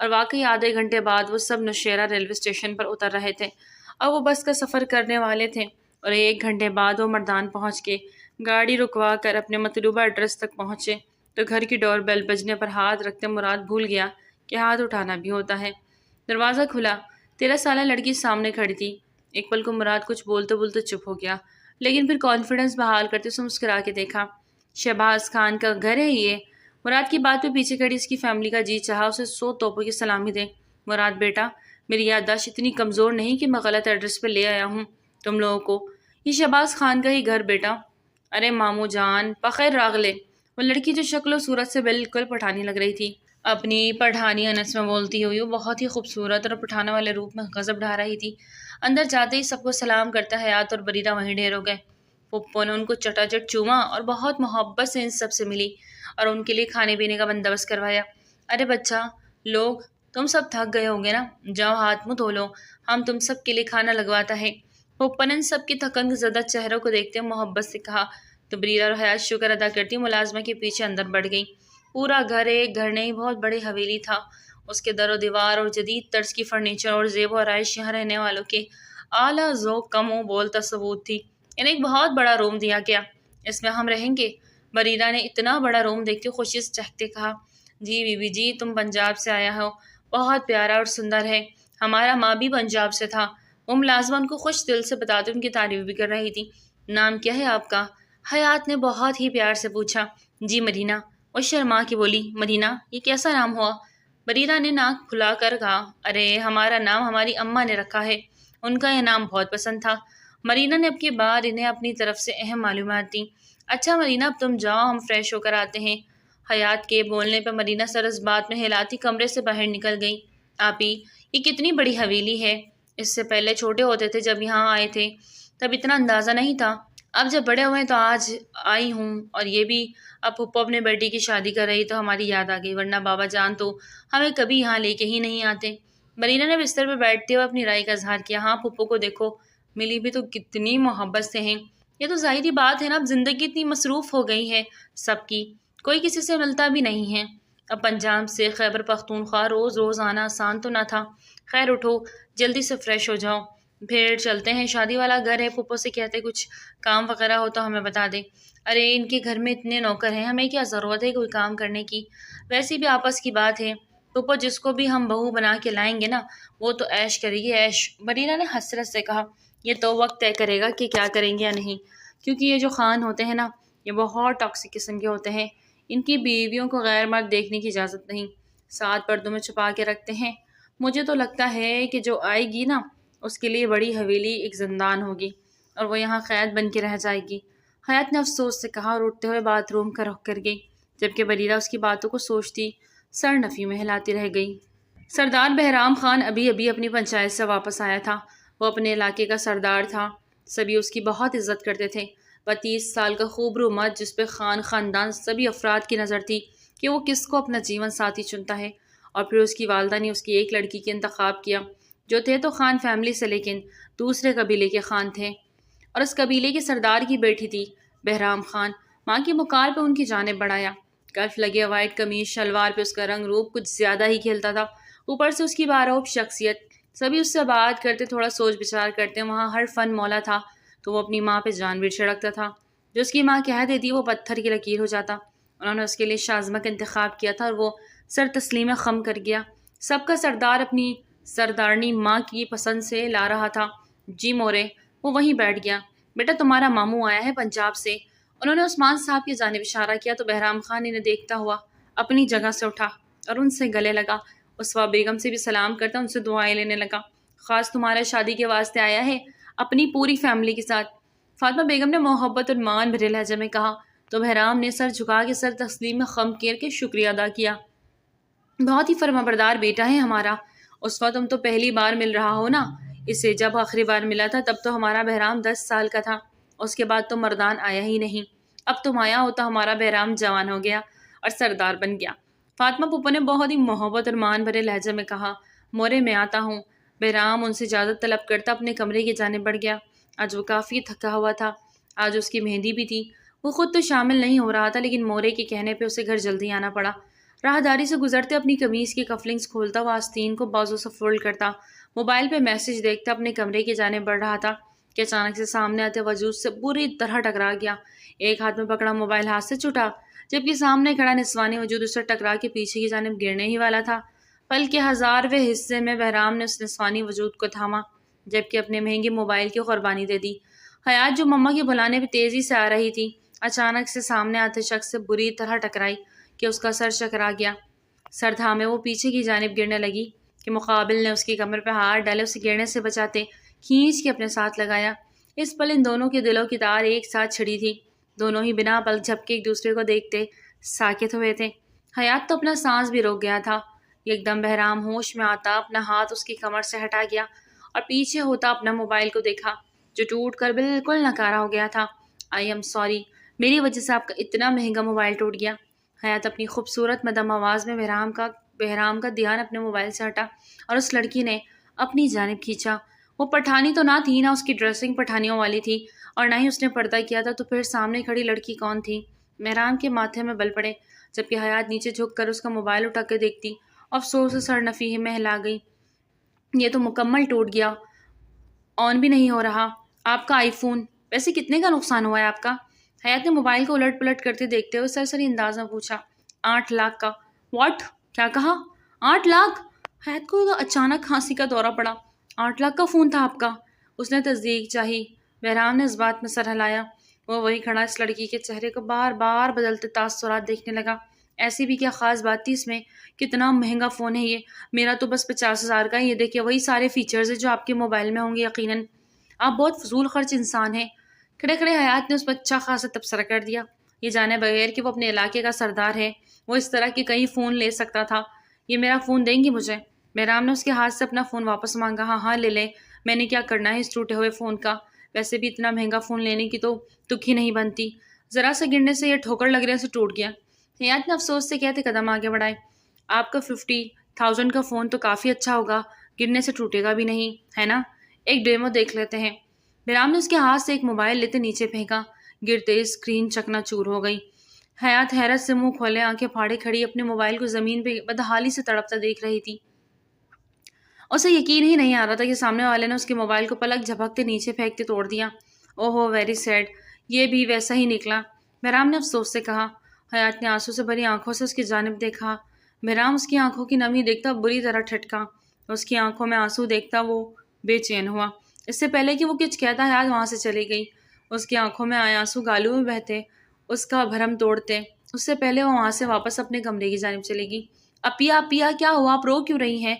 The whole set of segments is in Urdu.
اور واقعی آدھے گھنٹے بعد وہ سب نوشیرہ ریلوے اسٹیشن پر اتر رہے تھے۔ اب وہ بس کا سفر کرنے والے تھے اور 1 گھنٹے بعد وہ مردان پہنچ کے گاڑی رکوا کر اپنے مطلوبہ ایڈریس تک پہنچے تو گھر کی ڈور بیل بجنے پر ہاتھ رکھتے مراد بھول گیا کہ ہاتھ اٹھانا بھی ہوتا ہے۔ دروازہ کھلا، 13 سالہ لڑکی سامنے کھڑی تھی۔ ایک پل کو مراد کچھ بولتے بولتے چپ ہو گیا، لیکن پھر کانفیڈنس بحال کرتے اسے مسکرا کے دیکھا۔ شہباز خان کا گھر ہے یہ؟ مراد کی بات پہ پیچھے کھڑی اس کی فیملی کا جی چاہا اسے 100 توپوں کی سلامی دے۔ مراد بیٹا، میری یادداشت اتنی کمزور نہیں کہ میں غلط ایڈریس پہ لے آیا ہوں تم لوگوں کو۔ یہ شہباز خان کا ہی گھر بیٹا۔ ارے مامو جان، بخیر راغلے۔ وہ لڑکی جو شکل و صورت سے بالکل پٹھانی لگ رہی تھی، اپنی پٹھانی انس میں بولتی ہوئی وہ بہت ہی خوبصورت اور پٹھانوں والے روپ میں غضب ڈھا رہی تھی۔ اندر جاتے ہی سب کو سلام کرتا حیات اور بریرہ وہیں ڈھیر ہو گئے۔ پپو نے ان کو چٹا چٹ چوما اور بہت محبت سے ان سب سے ملی اور ان کے لیے کھانے پینے کا بندوبست کروایا۔ ارے بچہ لوگ، تم سب تھک گئے ہوں گے نا، جاؤ ہاتھ منہ دھو لو، ہم تم سب کے لیے کھانا لگواتا ہے۔ پپو نے ان سب کی تھکن زدہ چہروں کو دیکھتے ہوئے محبت سے کہا تو بریرہ اور حیات شکر ادا کرتی ملازمہ کے پیچھے اندر بڑھ گئی۔ پورا گھر ایک گھر نہیں بہت بڑی حویلی تھا۔ اس کے در و دیوار اور جدید طرز کی فرنیچر اور زیب و آرائش یہاں رہنے والوں کے اعلیٰ ذوق کم و بولتا ثبوت تھی۔ انہیں ایک بہت بڑا روم دیا گیا، اس میں ہم رہیں گے۔ بریرہ نے اتنا بڑا روم دیکھتے خوشی سے چہکتے کہا، جی بی بی جی، تم پنجاب سے آیا ہو، بہت پیارا اور سندر ہے، ہمارا ماں بھی پنجاب سے تھا۔ وہ ملازمہ ان کو خوش دل سے بتاتے ان کی تعریف بھی کر رہی تھی۔ نام کیا ہے آپ کا؟ حیات نے بہت ہی پیار سے پوچھا۔ جی مدینہ۔ وہ شرما کی بولی، مدینہ یہ کیسا نام ہوا؟ بریرہ نے ناک کھلا کر کہا، ارے ہمارا نام ہماری اماں نے رکھا ہے، ان کا یہ نام بہت پسند تھا۔ مدینہ نے اب کی بار انہیں اپنی طرف سے اہم معلومات دیں۔ اچھا مدینہ اب تم جاؤ، ہم فریش ہو کر آتے ہیں۔ حیات کے بولنے پر مدینہ سر اس بات میں ہلاتی کمرے سے باہر نکل گئی۔ آپی، یہ کتنی بڑی حویلی ہے، اس سے پہلے چھوٹے ہوتے تھے جب یہاں آئے تھے تب اتنا اندازہ نہیں تھا، اب جب بڑے ہوئے تو آج آئی ہوں۔ اور یہ بھی اب پھپھو اپنے بیٹی کی شادی کر رہی تو ہماری یاد آ گئی، ورنہ بابا جان تو ہمیں کبھی یہاں لے کے ہی نہیں آتے۔ مدینہ نے بستر پہ بیٹھتے ہوئے اپنی رائے کا اظہار کیا۔ ہاں پھپھو کو دیکھو، ملی بھی تو کتنی محبت سے ہیں، یہ تو ظاہری بات ہے نا، اب زندگی اتنی مصروف ہو گئی ہے سب کی، کوئی کسی سے ملتا بھی نہیں ہے۔ اب پنجاب سے خیبر پختونخوا روز روز آنا آسان تو نہ تھا۔ خیر اٹھو، جلدی سے فریش ہو جاؤ، پھر چلتے ہیں، شادی والا گھر ہے، پھپھو سے کہتے کچھ کام وغیرہ ہو تو ہمیں بتا دے۔ ارے ان کے گھر میں اتنے نوکر ہیں، ہمیں کیا ضرورت ہے کوئی کام کرنے کی، ویسے بھی آپس کی بات ہے، پھپھو جس کو بھی ہم بہو بنا کے لائیں گے نا وہ تو عیش کرے گی عیش۔ بریرہ نے حسرت سے کہا، یہ تو وقت طے کرے گا کہ کیا کریں گے یا نہیں، کیونکہ یہ جو خان ہوتے ہیں نا یہ بہت ٹاکسک قسم کے ہوتے ہیں، ان کی بیویوں کو غیر مرد دیکھنے کی اجازت نہیں، 7 پردوں میں چھپا کے رکھتے ہیں۔ مجھے تو لگتا ہے کہ جو آئے گی نا اس کے لیے بڑی حویلی ایک زندان ہوگی اور وہ یہاں قید بن کے رہ جائے گی۔ حیات نے افسوس سے کہا اور اٹھتے ہوئے باتھ روم کا رخ کر گئی، جبکہ بریرہ اس کی باتوں کو سوچتی سر نفی میں ہلاتی رہ گئی۔ سردار بہرام خان ابھی اپنی پنچایت سے واپس آیا تھا، وہ اپنے علاقے کا سردار تھا، سبھی اس کی بہت عزت کرتے تھے۔ 32 سال کا خوبرو مرد جس پہ خان خاندان سبھی افراد کی نظر تھی کہ وہ کس کو اپنا جیون ساتھی چنتا ہے، اور پھر اس کی والدہ نے اس کی ایک لڑکی کے انتخاب کیا جو تھے تو خان فیملی سے لیکن دوسرے قبیلے کے خان تھے، اور اس قبیلے کے سردار کی بیٹی تھی بہرام خان۔ ماں کی مکار پہ ان کی جانب بڑھایا، کلف لگے وائٹ قمیض شلوار پہ اس کا رنگ روپ کچھ زیادہ ہی کھلتا تھا، اوپر سے اس کی باروب شخصیت، سبھی اس سے بات کرتے تھوڑا سوچ بچار کرتے، وہاں ہر فن مولا تھا تو وہ اپنی ماں پہ جان بھی چھڑکتا تھا، جو اس کی ماں کہہ دیتی وہ پتھر کی لکیر ہو جاتا۔ انہوں نے اس کے لیے شازمہ کا انتخاب کیا تھا اور وہ سر تسلیم خم کر گیا۔ سب کا سردار اپنی سردارنی ماں کی پسند سے لا رہا تھا۔ جی مورے، وہ وہیں بیٹھ گیا۔ بیٹا تمہارا ماموں آیا ہے پنجاب سے۔ انہوں نے عثمان صاحب کی جانب اشارہ کیا تو بہرام خان انہیں دیکھتا ہوا اپنی جگہ سے اٹھا اور ان سے گلے لگا، اسوا بیگم سے بھی سلام کرتا ان سے دعائیں لینے لگا۔ خاص تمہارے شادی کے واسطے آیا ہے اپنی پوری فیملی کے ساتھ، فاطمہ بیگم نے محبت اور مان بھرے لہجے میں کہا تو بہرام نے سر جھکا کے سر تسلیم میں خم کر کے شکریہ ادا کیا۔ بہت ہی فرما بردار بیٹا ہے ہمارا۔ اسوا تم تو پہلی بار مل رہا ہو نا، اسے جب آخری بار ملا تھا تب تو ہمارا بہرام 10 سال کا تھا، اس کے بعد تو مردان آیا ہی نہیں، اب تم آیا ہو تو ہمارا بہرام جوان ہو گیا اور سردار بن گیا۔ فاطمہ پھپھو نے بہت ہی محبت اور مان بھرے لہجے میں کہا، مورے میں آتا ہوں۔ بہرام ان سے اجازت طلب کرتا اپنے کمرے کی جانب بڑھ گیا۔ آج وہ کافی تھکا ہوا تھا، آج اس کی مہندی بھی تھی، وہ خود تو شامل نہیں ہو رہا تھا لیکن مورے کے کہنے پہ اسے گھر جلدی آنا پڑا۔ راہداری سے گزرتے اپنی قمیض کی کفلنگز کھولتا وہ آستین کو بازو سے فولڈ کرتا، موبائل پہ میسج دیکھتا اپنے کمرے کی جانب بڑھ رہا تھا کہ اچانک سے سامنے آتے وجود سے بری طرح ٹکرا گیا۔ ایک ہاتھ میں پکڑا موبائل ہاتھ سے چھوٹا، جبکہ سامنے کھڑا نسوانی وجود اس سے ٹکرا کے پیچھے کی جانب گرنے ہی والا تھا۔ پل کے ہزارویں حصے میں بہرام نے اس نسوانی وجود کو تھاما، جبکہ اپنے مہنگے موبائل کی قربانی دے دی۔ حیات جو مما کے بلانے پہ تیزی سے آ رہی تھی، اچانک سے سامنے آتے شخص سے بری طرح ٹکرائی کہ اس کا سر چکرا گیا۔ سر تھامے وہ پیچھے کی جانب گرنے لگی کہ مقابل نے اس کی کمر پہ ہاتھ ڈالے اسے گرنے سے بچاتے کھینچ کے اپنے ساتھ لگایا۔ اس پل ان دونوں کے دلوں کی تار ایک ساتھ چھڑی تھی۔ دونوں ہی بنا پلک جھپکے ایک دوسرے کو دیکھتے ساکت ہوئے تھے۔ حیات تو اپنا سانس بھی روک گیا تھا۔ ایک دم بہرام ہوش میں آتا اپنا ہاتھ اس کی کمر سے ہٹا گیا اور پیچھے ہوتا اپنا موبائل کو دیکھا جو ٹوٹ کر بالکل نکارا ہو گیا تھا۔ آئی ایم سوری، میری وجہ سے آپ کا اتنا مہنگا موبائل ٹوٹ گیا۔ حیات اپنی خوبصورت مدم آواز میں بہرام کا دھیان اپنے موبائل سے ہٹا اور اس لڑکی نے اپنی جانب کھینچا۔ وہ پٹھانی تو نہ تھی، نہ اس کی ڈریسنگ پٹھانیوں والی تھی اور نہ ہی اس نے پردہ کیا تھا، تو پھر سامنے کھڑی لڑکی کون تھی؟ بہرام کے ماتھے میں بل پڑے، جبکہ حیات نیچے جھک کر اس کا موبائل اٹھا کے دیکھتی افسوس سے سر نفی میں ہلا گئی۔ یہ تو مکمل ٹوٹ گیا، آن بھی نہیں ہو رہا۔ آپ کا آئی فون ویسے کتنے کا نقصان ہوا ہے آپ کا؟ حیات نے موبائل کو الٹ پلٹ کرتے دیکھتے ہوئے سرسری انداز میں پوچھا۔ 8 لاکھ کا۔ واٹ؟ کیا کہا؟ 8 لاکھ؟ حیات کو اچانک کھانسی کا دورہ پڑا۔ 8 لاکھ کا فون تھا آپ کا؟ اس نے تصدیق چاہی۔ بہرام نے اس بات میں سر ہلایا۔ وہ وہی کھڑا اس لڑکی کے چہرے کو بار بار بدلتے تاثرات دیکھنے لگا۔ ایسی بھی کیا خاص بات تھی اس میں؟ کتنا مہنگا فون ہے یہ؟ میرا تو بس 50,000 کا ہے۔ یہ دیکھیے وہی سارے فیچرز ہیں جو آپ کے موبائل میں ہوں گے یقیناً۔ آپ بہت فضول خرچ انسان ہیں۔ کھڑے کھڑے حیات نے اس پر اچھا خاصا تبصرہ کر دیا، یہ جانے بغیر کہ وہ اپنے علاقے کا سردار ہے، وہ اس طرح کے کئی فون لے سکتا تھا۔ یہ میرا فون دیں گی مجھے؟ بہرام نے اس کے ہاتھ سے اپنا فون واپس مانگا۔ ہاں ہاں لے لیں، میں نے کیا کرنا ہے اس ٹوٹے ہوئے فون کا؟ ویسے بھی اتنا مہنگا فون لینے کی تو تک ہی نہیں بنتی، ذرا سا گرنے سے یہ ٹھوکر لگ رہے سے ٹوٹ گیا۔ حیات نے افسوس سے کہتے قدم آگے بڑھائے۔ آپ کا 50,000 کا فون تو کافی اچھا ہوگا، گرنے سے ٹوٹے گا بھی نہیں، ہے نا؟ ایک ڈیمو دیکھ لیتے ہیں۔ بہرام نے اس کے ہاتھ سے ایک موبائل لیتے نیچے پھینکا، گرتے اسکرین چکنا چور ہو گئی۔ حیات حیرت سے منہ کھولے آنکھیں پھاڑے کھڑی اپنے موبائل کو زمین پہ بدحالی سے تڑپتا دیکھ رہی تھی۔ اسے یقین ہی نہیں آ رہا تھا کہ سامنے والے نے اس کے موبائل کو پلک جھپکتے نیچے پھینکتے توڑ دیا۔ اوہو ویری سیڈ، یہ بھی ویسا ہی نکلا، بہرام نے افسوس سے کہا۔ حیات نے آنسو سے بھری آنکھوں سے اس کی جانب دیکھا۔ بہرام اس کی آنکھوں کی نمی دیکھتا بری طرح ٹھٹکا، اس کی آنکھوں میں آنسو دیکھتا وہ بے چین ہوا۔ اس سے پہلے کہ وہ کچھ کہتا حیات وہاں سے چلی گئی۔ اس کی آنکھوں میں آئے آنسو گالوں میں بہتے اس کا بھرم توڑتے، اس سے پہلے وہ وہاں سے واپس اپنے کمرے کی جانب چلے گی۔ اپیا کیا ہوا؟ آپ رو کیوں رہی ہیں؟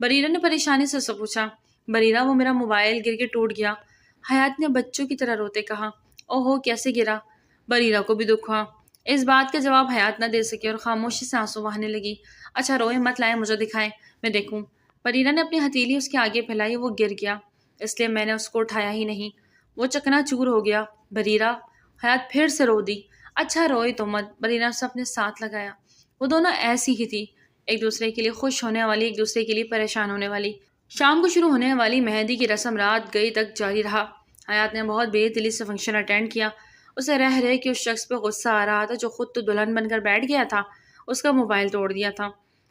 بریرہ نے پریشانی سے اسے پوچھا۔ بریرہ وہ میرا موبائل گر کے ٹوٹ گیا، حیات نے بچوں کی طرح روتے کہا۔ اوہو کیسے گرا؟ بریرہ کو بھی دکھ ہوا۔ اس بات کا جواب حیات نہ دے سکی اور خاموشی سے آنسو بہانے لگی۔ اچھا روئے مت، لائیں مجھے دکھائیں میں دیکھوں۔ بریرہ نے اپنی ہتھیلی اس کے آگے پھیلائی، وہ گر گیا، اس لیے میں نے اس کو اٹھایا ہی نہیں، وہ چکنا چور ہو گیا۔ بریرہ، حیات پھر سے رو دی۔ اچھا روئی تو مت، بریرہ نے اپنے ساتھ لگایا۔ وہ دونوں ایسی ہی تھی، ایک دوسرے کے لیے خوش ہونے والی، ایک دوسرے کے لیے پریشان ہونے والی۔ شام کو شروع ہونے والی مہندی کی رسم رات گئی تک جاری رہا۔ حیات نے بہت بے دلی سے فنکشن اٹینڈ کیا۔ اسے رہ کہ اس شخص پہ غصہ آ رہا تھا جو خود تو دلہن بن کر بیٹھ گیا تھا، اس کا موبائل توڑ دیا تھا۔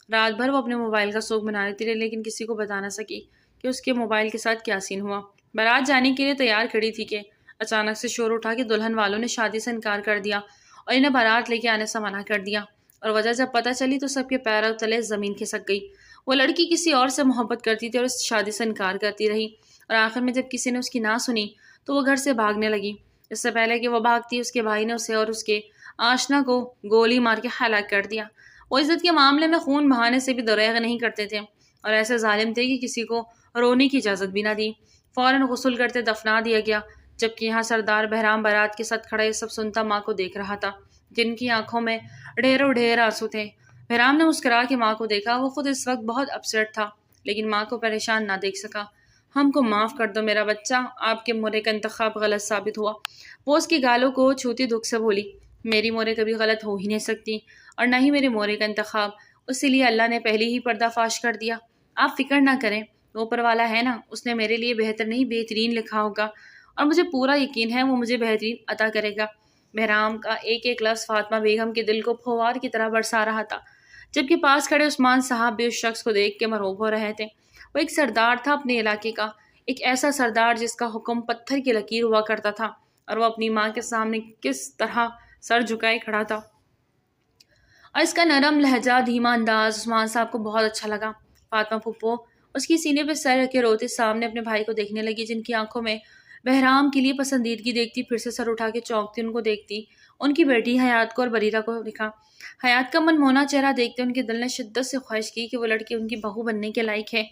رات بھر وہ اپنے موبائل کا سوگ منا لیتی رہی، لیکن کسی کو بتا نہ سکی کہ اس کے موبائل کے ساتھ کیا سین ہوا۔ بارات جانے کے لیے تیار کھڑی تھی کہ اچانک سے شور اٹھا کہ دلہن والوں نے شادی سے انکار کر دیا اور انہیں بارات لے کے آنے سے منع کر دیا، اور وجہ جب پتہ چلی تو سب کے پیروں تلے زمین کھسک گئی۔ وہ لڑکی کسی اور سے محبت کرتی تھی اور اس شادی سے انکار کرتی رہی، اور آخر میں جب کسی نے اس کی نہ سنی تو وہ گھر سے بھاگنے لگی۔ اس سے پہلے کہ وہ بھاگتی، اس کے بھائی نے اسے اور اس کے آشنا کو گولی مار کے ہلاک کر دیا۔ وہ عزت کے معاملے میں خون بہانے سے بھی دریغ نہیں کرتے تھے اور ایسے ظالم تھے کہ کسی کو رونے کی اجازت بھی نہ دی۔ فوراً غسل کرتے دفنا دیا گیا، جبکہ یہاں سردار بہرام بارات کے ساتھ کھڑا یہ سب سنتا ماں کو دیکھ رہا تھا، جن کی آنکھوں میں ڈھیروں ڈھیر آنسو تھے۔ بہرام نے مسکرا کے ماں کو دیکھا، وہ خود اس وقت بہت اپسیٹ تھا، لیکن ماں کو پریشان نہ دیکھ سکا۔ ہم کو معاف کر دو میرا بچہ، آپ کے مورے کا انتخاب غلط ثابت ہوا۔ وہ اس کی گالوں کو چھوتی دکھ سے بولی۔ میری مورے کبھی غلط ہو ہی نہیں سکتی، اور نہ ہی میرے مورے کا انتخاب، اسی لیے اللہ نے پہلے ہی پردہ فاش کر دیا۔ آپ فکر نہ کریں، وہ اوپر والا ہے نا، اس نے میرے لیے بہتر نہیں بہترین لکھا ہوگا، اور مجھے پورا یقین ہے وہ مجھے بہترین عطا کرے گا۔ بہرام کا ایک ایک لفظ فاطمہ بیگم کے دل کو پھوار کی طرح برسا رہا تھا، جبکہ پاس کھڑے عثمان صاحب بھی اس شخص کو دیکھ کے مرعوب ہو رہے تھے۔ وہ ایک سردار تھا اپنے علاقے کا، ایک ایسا سردار جس کا حکم پتھر کی لکیر ہوا کرتا تھا، اور وہ اپنی ماں کے سامنے کس طرح سر جھکائے کھڑا تھا، اور اس کا نرم لہجہ، دھیما انداز عثمان صاحب کو بہت اچھا لگا۔ فاطمہ پھپھو اس کی سینے پہ سر رکھ کے روتے سامنے اپنے بھائی کو دیکھنے لگی، جن کی آنکھوں میں بہرام کے لیے پسندیدگی دیکھتی پھر سے سر اٹھا کے چونکتی ان کو دیکھتی، ان کی بیٹی حیات کو اور بریرہ کو دکھا۔ حیات کا من مونا چہرہ دیکھتے ان کے دل نے شدت سے خواہش کی کہ وہ لڑکی ان کی بہو بننے کے لائق ہے۔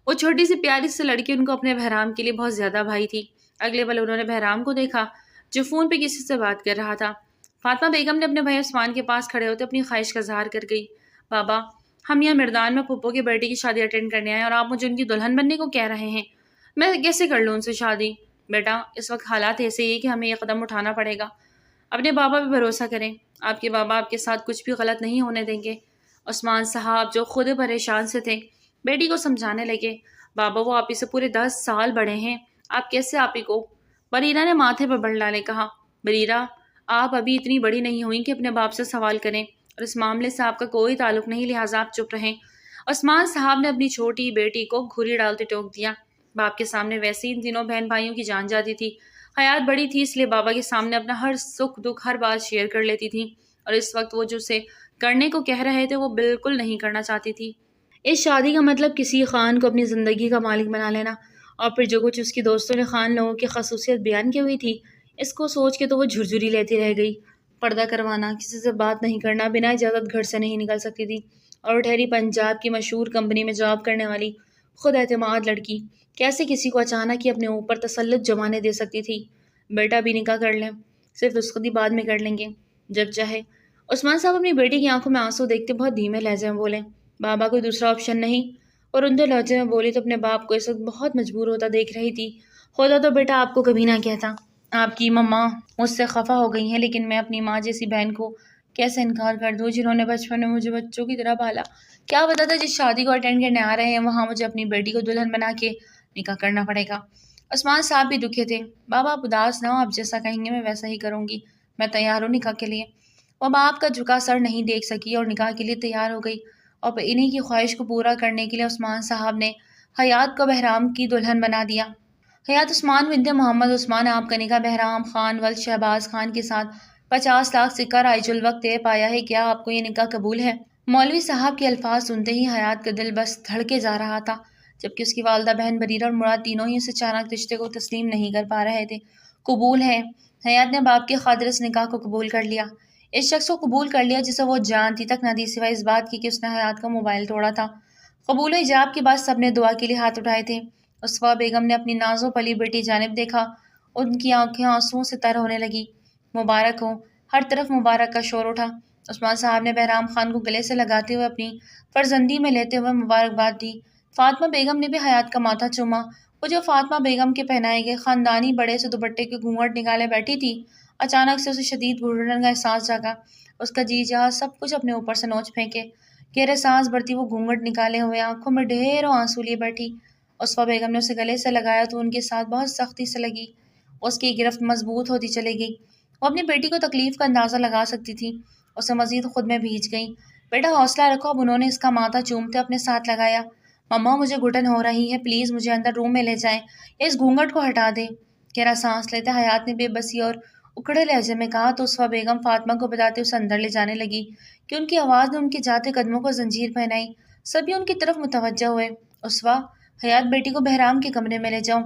وہ چھوٹی سی پیاری سی لڑکی ان کو اپنے بہرام کے لیے بہت زیادہ بھائی تھی۔ اگلے پل انہوں نے بہرام کو دیکھا جو فون پہ کسی سے بات کر رہا تھا۔ فاطمہ بیگم نے اپنے بھائی عثمان کے پاس کھڑے ہوتے اپنی خواہش کا اظہار کر گئی، بابا ہم یہاں مردان میں پھپھو کی بیٹی کی شادی اٹینڈ کرنے آئے اور آپ مجھے ان کی دلہن بننے کو کہہ رہے ہیں، میں کیسے کر لوں ان سے شادی؟ بیٹا اس وقت حالات ایسے ہی کہ ہمیں یہ قدم اٹھانا پڑے گا، اپنے بابا پہ بھروسہ کریں، آپ کے بابا آپ کے ساتھ کچھ بھی غلط نہیں ہونے دیں گے۔ عثمان صاحب جو خود پریشان سے تھے بیٹی کو سمجھانے لگے، بابا وہ آپ ہی سے پورے 10 سال بڑے ہیں، آپ کیسے آپ ہی کو؟ بریرہ نے ماتھے پر بڑھ ڈالے، کہا بریرہ آپ ابھی اتنی بڑی نہیں ہوئی کہ اپنے باپ سے سوال کریں، اور اس معاملے سے آپ کا کوئی تعلق نہیں، لہٰذا آپ چپ رہیں۔ عثمان صاحب نے اپنی چھوٹی بیٹی کو گھوری ڈالتے ٹوک دیا، باپ کے سامنے ویسے ہی ان تینوں بہن بھائیوں کی جان جاتی تھی۔ حیات بڑی تھی اس لیے بابا کے سامنے اپنا ہر سکھ دکھ ہر بات شیئر کر لیتی تھی، اور اس وقت وہ جو اسے کرنے کو کہہ رہے تھے وہ بالکل نہیں کرنا چاہتی تھی۔ اس شادی کا مطلب کسی خان کو اپنی زندگی کا مالک بنا لینا، اور پھر جو کچھ اس کی دوستوں نے خان لوگوں کی خصوصیت بیان کی ہوئی تھی اس کو سوچ کے تو وہ جھرجھری لیتی رہ گئی۔ پردہ کروانا، کسی سے بات نہیں کرنا، بنا اجازت گھر سے نہیں نکل سکتی تھی، اور ٹھہری پنجاب کی مشہور کمپنی میں جاب کرنے والی خود اعتماد لڑکی کیسے کسی کو اچانک ہی اپنے اوپر تسلط جمانے دے سکتی تھی؟ بیٹا بھی نکاح کر لیں، صرف رخصتی بعد میں کر لیں گے جب چاہے۔ عثمان صاحب اپنی بیٹی کی آنکھوں میں آنسو دیکھتے بہت دھیمے لہجے میں بولے، بابا کوئی دوسرا آپشن نہیں؟ اور اندر لہجے میں بولی تو اپنے باپ کو اس وقت بہت مجبور ہوتا دیکھ رہی تھی، خدا تو بیٹا آپ کو کبھی نہ کہتا، آپ کی ماں مجھ سے خفا ہو گئی ہیں، لیکن میں اپنی ماں جیسی بہن کو کیسے انکار کر دوں جنہوں نے بچپن میں مجھے بچوں کی طرح پالا؟ کیا پتا تھا جس شادی کو اٹینڈ کرنے آ رہے ہیں وہاں مجھے اپنی بیٹی کو دلہن بنا کے نکاح کرنا پڑے گا۔ عثمان صاحب بھی دکھے تھے، بابا آپ اداس نہ ہو، آپ جیسا کہیں گے میں ویسا ہی کروں گی، میں تیار ہوں نکاح کے لیے۔ وہ باپ کا جھکا سر نہیں دیکھ سکی اور نکاح کے لیے تیار ہو گئی، اور پھر انہی کی خواہش کو پورا کرنے کے لیے عثمان صاحب نے حیات کو بہرام کی دلہن بنا دیا۔ حیات عثمان بنت محمد عثمان آپ کا نکاح بہرام خان ولد شہباز خان کے ساتھ 50 لاکھ سکہ رائج الوقت طے پایا ہے، کیا آپ کو یہ نکاح قبول ہے؟ مولوی صاحب کے الفاظ سنتے ہی حیات کا دل بس دھڑکے جا رہا تھا، جبکہ اس کی والدہ بہن بریرہ اور مراد تینوں ہی اس اچانک رشتے کو تسلیم نہیں کر پا رہے تھے۔ قبول ہے۔ حیات نے باپ کی خاطر اس نکاح کو قبول کر لیا، اس شخص کو قبول کر لیا جسے وہ جانتی تک نہ تھی سوائے اس بات کی کہ اس نے حیات کا موبائل توڑا تھا۔ قبول و ایجاب کے بعد سب نے دعا کے لیے ہاتھ اٹھائے تھے۔ اسوا بیگم نے اپنی نازو پلی بیٹی جانب دیکھا، ان کی آنکھیں آنسوؤں سے تر ہونے لگی۔ مبارک ہو، ہر طرف مبارک کا شور اٹھا۔ عثمان صاحب نے بہرام خان کو گلے سے لگاتے ہوئے اپنی فرزندی میں لیتے ہوئے مبارکباد دی۔ فاطمہ بیگم نے بھی حیات کا ماتھا چوما، وہ جو فاطمہ بیگم کے پہنائے گئے خاندانی بڑے سے دوپٹے کے گھونگھٹ نکالے بیٹھی تھی، اچانک سے اسے شدید گھٹن کا احساس جاگا۔ اس کا جی چاہا سب کچھ اپنے اوپر سے نوچ پھینکے، گہرے سانس بھرتی وہ گھونگھٹ نکالے ہوئے آنکھوں میں ڈھیروں آنسو لیے بیٹھی۔ اسوا بیگم نے اسے گلے سے لگایا تو ان کے ساتھ بہت سختی سے لگی، اس کی گرفت مضبوط ہوتی چلی گئی۔ وہ اپنی بیٹی کو تکلیف کا اندازہ لگا سکتی تھی، اسے مزید خود میں بھیج گئی۔ بیٹا حوصلہ رکھو، اب انہوں نے اس کا ماتھا چومتے اپنے ساتھ لگایا۔ مما مجھے گھٹن ہو رہی ہے، پلیز مجھے اندر روم میں لے جائیں یا اس گھونگھٹ کو ہٹا دیں۔ گہرا سانس لیتے حیات نے بے بسی اور اکڑے لہجے میں کہا تو اسوا بیگم فاطمہ کو بتاتے اسے اندر لے جانے لگی کہ ان کی آواز نے ان کے جاتے قدموں کو زنجیر پہنائی۔ سبھی ان کی طرف متوجہ ہوئے۔ اسوا، حیات بیٹی کو بہرام کے کمرے میں لے جاؤ۔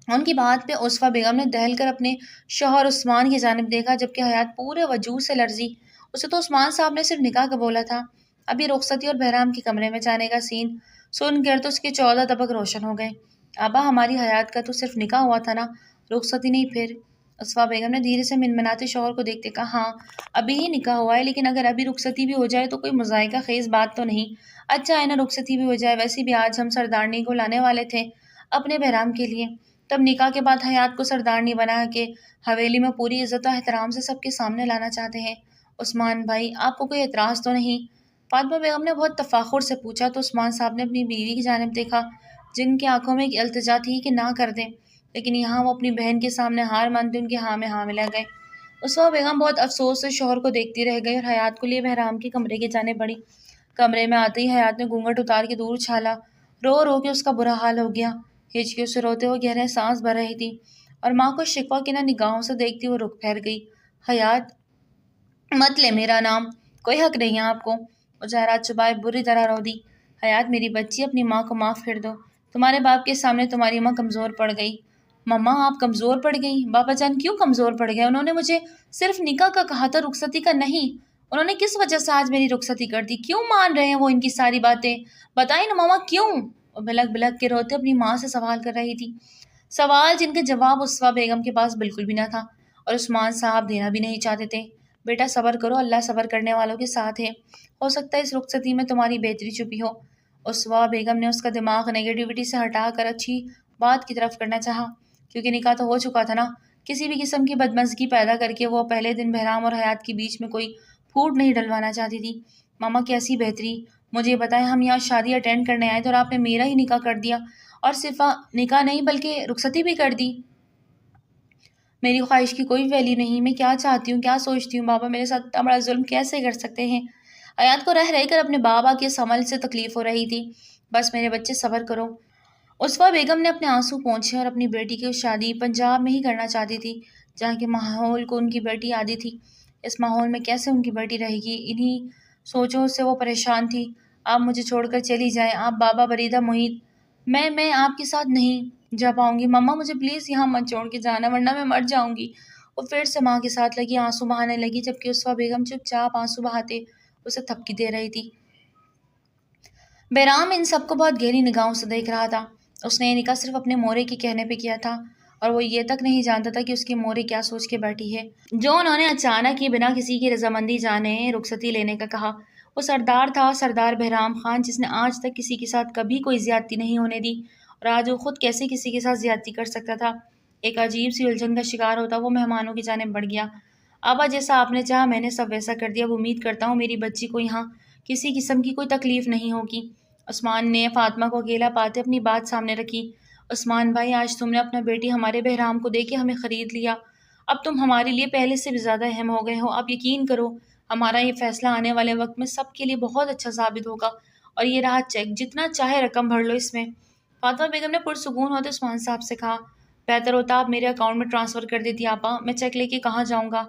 ان کی بات پہ اسوا بیگم نے دہل کر اپنے شوہر عثمان کی جانب دیکھا، جبکہ حیات پورے وجود سے لرزی۔ اسے تو عثمان صاحب نے صرف نکاح کا بولا تھا، ابھی رخصتی اور بہرام کے کمرے میں جانے کا سین سن کر تو اس کے 14 طبق روشن ہو گئے۔ آبا ہماری حیات کا تو صرف نکاح ہوا تھا نا، رخصتی نہیں پھر؟ اسوا بیگم نے دھیرے سے منمناتے شوہر کو دیکھتے کہا، ہاں ابھی ہی نکاح ہوا ہے، لیکن اگر ابھی رخصتی بھی ہو جائے تو کوئی مضائقہ خیز بات تو نہیں؟ اچھا ہے نا رخصتی بھی ہو جائے، ویسے بھی آج ہم سردارنی کو لانے والے تھے اپنے بہرام کے لیے، تب نکاح کے بعد حیات کو سردارنی بنا کے حویلی میں پوری عزت و احترام سے سب کے سامنے لانا چاہتے ہیں۔ عثمان بھائی آپ کو کوئی اعتراض تو نہیں؟ فاطمہ بیگم نے بہت تفاخر سے پوچھا تو عثمان صاحب نے اپنی بیوی کی جانب دیکھا، جن کی آنکھوں میں ایک التجا تھی کہ نہ کر دیں، لیکن یہاں وہ اپنی بہن کے سامنے ہار مانتے ان کے ہاں میں ہاں ملا گئے۔ اسوا بیگم بہت افسوس سے شوہر کو دیکھتی رہ گئی اور حیات کو لیے بہرام کے کمرے کی جانب بڑھی۔ کمرے میں آتے ہی حیات نے گھونگھٹ اتار کے دور چھالا۔ رو رو کے اس کا برا حال ہو گیا۔ ہچکیوں سے روتے ہوئے گہرے سانس بھر رہی تھی اور ماں کو شکوہ کی نگاہوں سے دیکھتی وہ رک پھیر گئی۔ حیات، مت لے میرا نام، کوئی حق نہیں ہے آپ کو۔ مظاہرات چبائے بری طرح رو دی۔ حیات میری بچی، اپنی ماں کو معاف کر دو۔ تمہارے باپ کے سامنے تمہاری ماں کمزور پڑ گئی۔ مما آپ کمزور پڑ گئی؟ بابا جان کیوں کمزور پڑ گئے؟ انہوں نے مجھے صرف نکاح کا کہا تھا، رخصتی کا نہیں۔ انہوں نے کس وجہ سے آج میری رخصتی کر دی؟ کیوں مان رہے ہیں وہ ان کی ساری باتیں؟ بتائیں نا ماما کیوں؟ وہ بلک بلک کے روتے اپنی ماں سے سوال کر رہی تھی، سوال جن کے جواب اسوا بیگم کے پاس بالکل بھی نہ تھا اور عثمان صاحب دینا بھی نہیں چاہتے تھے۔ بیٹا صبر کرو، اللہ صبر کرنے والوں کے ساتھ ہے۔ ہو سکتا ہے اس رخصتی میں تمہاری بہتری چھپی ہو۔ اسوا بیگم نے اس کا دماغ نیگیٹیوٹی سے ہٹا کر اچھی بات کی طرف کرنا چاہا، کیونکہ نکاح تو ہو چکا تھا نا۔ کسی بھی قسم کی بدمزگی پیدا کر کے وہ پہلے دن بہرام اور حیات کے بیچ میں کوئی پھوٹ نہیں ڈلوانا چاہتی تھی۔ ماما کیسی بہتری؟ مجھے بتائیں، ہم یہاں شادی اٹینڈ کرنے آئے تھے اور آپ نے میرا ہی نکاح کر دیا، اور صرف نکاح نہیں بلکہ رخصتی بھی کر دی۔ میری خواہش کی کوئی ویلیو نہیں، میں کیا چاہتی ہوں، کیا سوچتی ہوں، بابا میرے ساتھ اتنا بڑا ظلم کیسے کر سکتے ہیں؟ حیات کو رہ رہ کر اپنے بابا کے اس عمل سے تکلیف ہو رہی تھی۔ بس میرے بچے صبر کرو۔ اسوا بیگم نے اپنے آنسو پونچھے اور اپنی بیٹی کی شادی پنجاب میں ہی کرنا چاہتی تھی، جہاں کے ماحول کو ان کی بیٹی عادی تھی۔ اس ماحول میں کیسے ان کی بیٹی رہے گی؟ انہی سوچوں سے وہ پریشان تھی۔ آپ مجھے چھوڑ کر چلی جائیں، آپ بابا، بریدہ، محیط، میں آپ کے ساتھ نہیں جا پاؤں گی۔ مما مجھے پلیز یہاں مت چھوڑ کے جانا، ورنہ میں مر جاؤں گی۔ وہ پھر سے ماں کے ساتھ لگی آنسو بہانے لگی، جبکہ اسوا بیگم چپ چاپ آنسو بہاتے اسے تھپکی دے رہی تھی۔ بہرام ان سب کو بہت گہری نگاہوں سے دیکھ رہا تھا۔ اس نے یہ نکاح صرف اپنے مورے کے کہنے پہ کیا تھا اور وہ یہ تک نہیں جانتا تھا کہ اس کی مورے کیا سوچ کے بیٹھی ہے، جو انہوں نے اچانک ہی بنا کسی کی رضامندی جانے رخصتی لینے کا کہا۔ وہ سردار تھا، سردار بہرام خان، جس نے آج تک کسی کے ساتھ کبھی کوئی زیادتی نہیں ہونے دی، اور آج وہ خود کیسے کسی کے ساتھ زیادتی کر سکتا تھا؟ ایک عجیب سی الجھن کا شکار ہوتا وہ مہمانوں کی جانب بڑھ گیا۔ آبا جیسا آپ نے چاہا میں نے سب ویسا کر دیا۔ اب امید کرتا ہوں میری بچی کو یہاں کسی قسم کی کوئی تکلیف نہیں ہوگی۔ عثمان نے فاطمہ کو اکیلا پاتے اپنی بات سامنے رکھی۔ عثمان بھائی، آج تم نے اپنا بیٹی ہمارے بہرام کو دے کے ہمیں خرید لیا۔ اب تم ہمارے لیے پہلے سے بھی زیادہ اہم ہو گئے ہو۔ آپ یقین کرو، ہمارا یہ فیصلہ آنے والے وقت میں سب کے لیے بہت اچھا ثابت ہوگا، اور یہ رہا چیک، جتنا چاہے رقم بھر لو اس میں۔ فاطمہ بیگم نے پرسکون ہوتے عثمان صاحب سے کہا، بہتر ہوتا آپ میرے اکاؤنٹ میں ٹرانسفر کر دیتی آپا، میں چیک لے کے کہاں جاؤں گا؟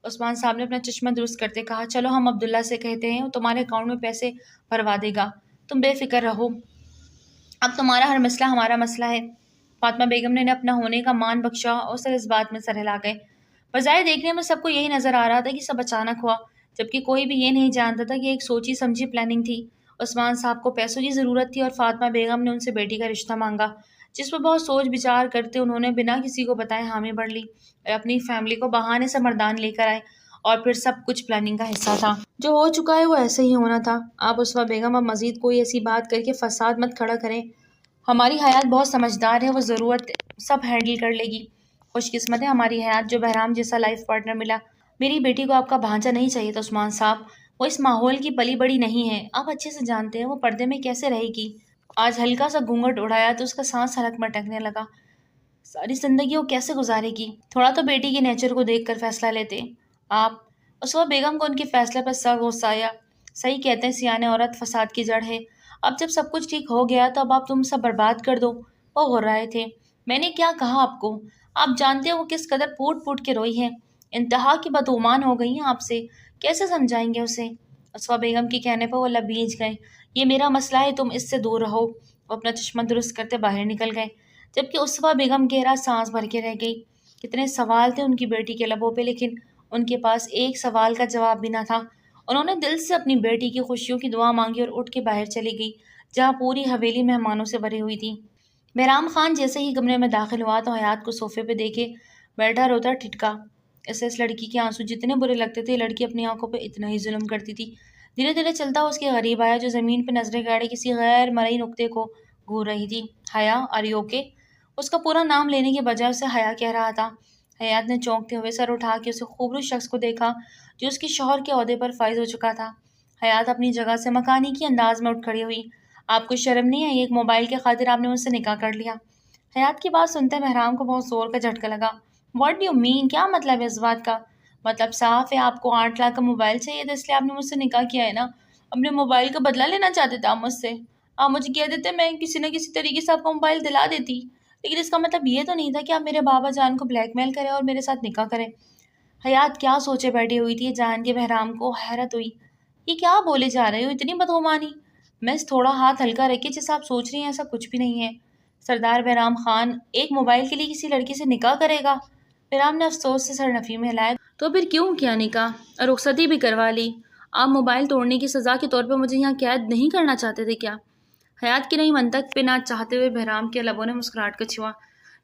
عثمان صاحب نے اپنا چشمہ درست کرتے کہا، چلو ہم عبداللہ سے کہتے ہیں، وہ تمہارے اکاؤنٹ میں پیسے بھروا دے گا، تم بے فکر رہو، اب تمہارا ہر مسئلہ ہمارا مسئلہ ہے۔ فاطمہ بیگم نے اپنا ہونے کا مان بخشا اور سر اس بات میں سر ہلا گئے۔ بظاہر دیکھنے میں سب کو یہی نظر آ رہا تھا کہ سب اچانک ہوا، جبکہ کوئی بھی یہ نہیں جانتا تھا کہ ایک سوچی سمجھی پلاننگ تھی۔ عثمان صاحب کو پیسوں کی ضرورت تھی اور فاطمہ بیگم نے ان سے بیٹی کا رشتہ مانگا، جس پر بہت سوچ بچار کرتے انہوں نے بنا کسی کو بتائے حامی بھر لی اور اپنی فیملی کو بہانے سے مردان لے کر آئے، اور پھر سب کچھ پلاننگ کا حصہ تھا۔ جو ہو چکا ہے وہ ایسے ہی ہونا تھا۔ آپ اسوا بیگم اب مزید کوئی ایسی بات کر کے فساد مت کھڑا کریں۔ ہماری حیات بہت سمجھدار ہے، وہ ضرورت سب ہینڈل کر لے گی۔ خوش قسمت ہے ہماری حیات جو بہرام جیسا لائف پارٹنر ملا۔ میری بیٹی کو آپ کا بھانجا نہیں چاہیے تھا عثمان صاحب، وہ اس ماحول کی پلی بڑی نہیں ہے، آپ اچھے سے جانتے ہیں، وہ پردے میں کیسے رہے گی؟ آج ہلکا سا گھونگھٹ اڑایا تو اس کا سانس حلق میں اٹکنے لگا۔ ساری زندگی وہ کیسے گزارے گی؟ تھوڑا تو بیٹی کے نیچر کو دیکھ کر فیصلہ لیتے آپ۔ اسوا بیگم کو ان کے فیصلے پر سخت غصہ آیا۔ صحیح کہتے ہیں سیانے عورت فساد کی جڑ ہے۔ اب جب سب کچھ ٹھیک ہو گیا تو اب آپ تم سب برباد کر دو۔ وہ غر رہے تھے۔ میں نے کیا کہا آپ کو؟ آپ جانتے ہیں وہ کس قدر پوٹ پوٹ کے روئی ہے، انتہا کی بدگمان ہو گئی ہیں آپ سے، کیسے سمجھائیں گے اسے؟ اسوا بیگم کے کہنے پر وہ لبیج گئے۔ یہ میرا مسئلہ ہے، تم اس سے دور رہو۔ وہ اپنا چشمہ درست کرتے باہر نکل گئے، جبکہ اسوا بیگم گہرا سانس بھر کے رہ گئی۔ کتنے سوال تھے ان کی بیٹی کے لبوں پہ، لیکن ان کے پاس ایک سوال کا جواب بھی نہ تھا۔ انہوں نے دل سے اپنی بیٹی کی خوشیوں کی دعا مانگی اور اٹھ کے باہر چلی گئی، جہاں پوری حویلی مہمانوں سے بھری ہوئی تھی۔ بہرام خان جیسے ہی کمرے میں داخل ہوا تو حیات کو صوفے پہ دیکھے بیٹھا روتا ٹھٹکا۔ اس لڑکی کے آنسو جتنے برے لگتے تھے، لڑکی اپنی آنکھوں پہ اتنا ہی ظلم کرتی تھی۔ دھیرے دھیرے چلتا اس کے قریب آیا، جو زمین پہ نظریں گاڑے کسی غیر مرئی نقطے کو گھور رہی تھی۔ حیا، آر یو اوکے؟ اس کا پورا نام لینے کے بجائے اسے حیا کہہ رہا تھا۔ حیات نے چونکتے ہوئے سر اٹھا کے اسے خوبصورت شخص کو دیکھا جو اس کے شوہر کے عہدے پر فائز ہو چکا تھا۔ حیات اپنی جگہ سے مکانی کی انداز میں اٹھ کھڑی ہوئی۔ آپ کو شرم نہیں آئی؟ ایک موبائل کے خاطر آپ نے مجھ سے نکاح کر لیا؟ حیات کی بات سنتے بہرام کو بہت زور کا جھٹکا لگا۔ What do you mean? کیا مطلب ہے اس بات کا؟ مطلب صاف ہے آپ کو 8 لاکھ کا موبائل چاہیے تھا، اس لیے آپ نے مجھ سے نکاح کیا ہے نا؟ اپنے موبائل کا بدلہ لینا چاہتے تھے آپ مجھ سے؟ آپ مجھے کہہ دیتے میں کسی نہ کسی طریقے سے آپ کا موبائل دلا دیتی، لیکن اس کا مطلب یہ تو نہیں تھا کہ آپ میرے بابا جان کو بلیک میل کریں اور میرے ساتھ نکاح کریں۔ حیات کیا سوچے بیٹھی ہوئی تھی، جان کے بہرام کو حیرت ہوئی، یہ کیا بولے جا رہے ہو اتنی بدگمانی؟ میں تھوڑا ہاتھ ہلکا رکھے، جیسا آپ سوچ رہی ہیں ایسا کچھ بھی نہیں ہے۔ سردار بہرام خان ایک موبائل کے لیے کسی لڑکی سے نکاح کرے گا؟ بہرام نے افسوس سے سر نفی میں ہلایا۔ تو پھر کیوں کیا نکاح؟ رخصتی بھی کروا لی؟ آپ موبائل توڑنے کی سزا کے طور پہ مجھے یہاں قید نہیں کرنا چاہتے تھے کیا؟ حیات کی نئی منطق پہ نہ چاہتے ہوئے بہرام کے لبوں نے مسکراہٹ کو چھوا،